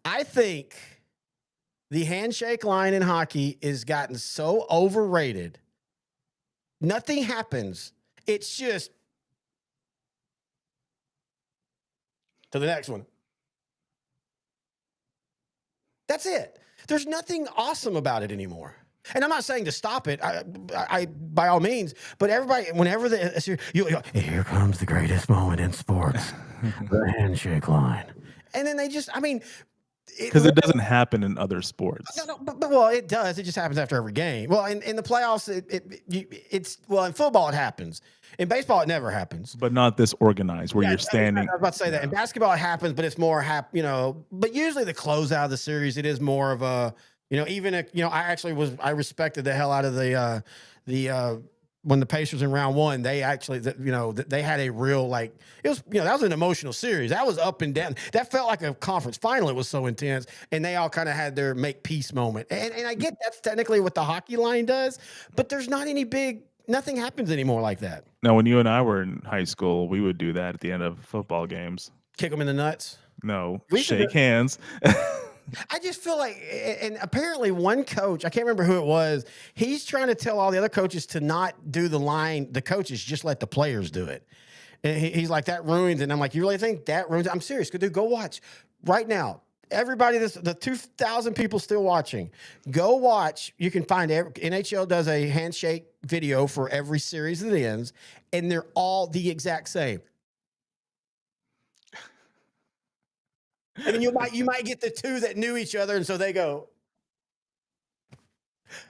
I think the handshake line in hockey is gotten so overrated. Nothing happens. It's just to the next one. That's it. There's nothing awesome about it anymore. And I'm not saying to stop it. I by all means. But everybody, whenever here comes the greatest moment in sports, the handshake line, and then they just, I mean, because it doesn't happen in other sports. No, but well, it does. It just happens after every game. Well, in the playoffs, it's well, in football it happens. In baseball, it never happens. But not this organized where you're standing. I was about to say that. In basketball, it happens, but it's more But usually the closeout of the series, it is more of a, even I respected the hell out of the when the Pacers in round one, they actually, they had a real, like, it was, that was an emotional series. That was up and down. That felt like a conference final. It was so intense. And they all kind of had their make peace moment. And I get that's technically what the hockey line does, but there's not nothing happens anymore like that. Now, when you and I were in high school, we would do that at the end of football games. Kick them in the nuts? No, shake hands. I just feel like, and apparently one coach, I can't remember who it was, he's trying to tell all the other coaches to not do the coaches, just let the players do it. And he's like, that ruins it. And I'm like, you really think that ruins it? I'm serious. Dude, go watch right now. Everybody, the 2,000 people still watching, go watch. You can find NHL does a handshake video for every series that ends, and they're all the exact same. And then you might get the two that knew each other, and so they go,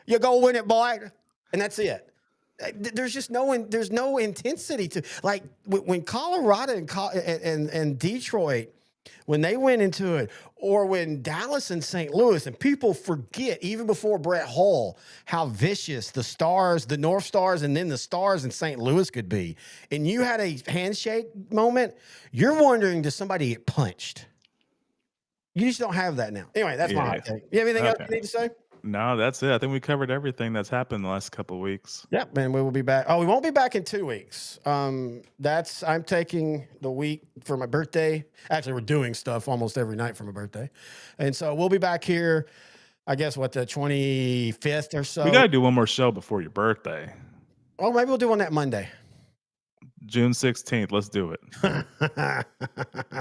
"You go win it, boy," and that's it. There's just there's no intensity to, like, when Colorado and Detroit, when they went into it, or when Dallas and St. Louis, and people forget even before Brett Hull how vicious the North Stars and then the Stars in St. Louis could be. And you had a handshake moment. You're wondering, does somebody get punched? You just don't have that now. Anyway, that's my hot take. You have anything else you need to say? No, that's it. I think we covered everything that's happened in the last couple of weeks. Yep, man, we will be back. Oh, we won't be back in 2 weeks. I'm taking the week for my birthday. Actually, we're doing stuff almost every night for my birthday. And so we'll be back here, I guess, the 25th or so. We got to do one more show before your birthday. Oh, maybe we'll do one that Monday. June 16th. Let's do it.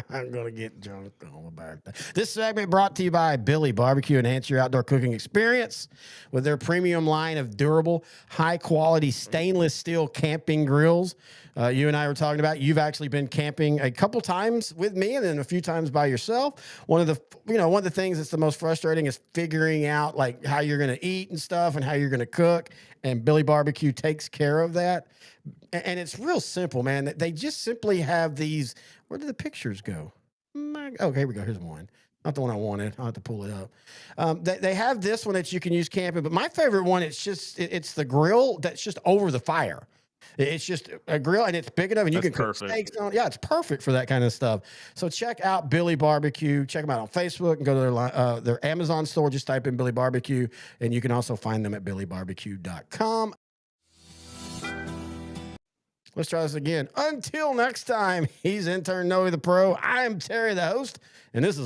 I'm going to get drunk on my birthday. This segment brought to you by Billy Barbecue. Enhance your outdoor cooking experience with their premium line of durable, high-quality stainless steel camping grills. You and I were talking about, you've actually been camping a couple times with me and then a few times by yourself. One of the things that's the most frustrating is figuring out, like, how you're going to eat and stuff and how you're going to cook. And Billy Barbecue takes care of that. And it's real simple, man. They just simply have these. Where did the pictures go? Oh, here we go. Here's one. Not the one I wanted. I'll have to pull it up. They have this one that you can use camping. But my favorite one, it's the grill that's just over the fire. It's just a grill, and it's big enough, and you can cook steaks on it. Yeah, it's perfect for that kind of stuff. So check out Billy Barbecue. Check them out on Facebook and go to their Amazon store. Just type in Billy Barbecue, and you can also find them at billybarbecue.com. Let's try this again. Until next time, he's intern Noe the Pro. I'm Terry the host, and this is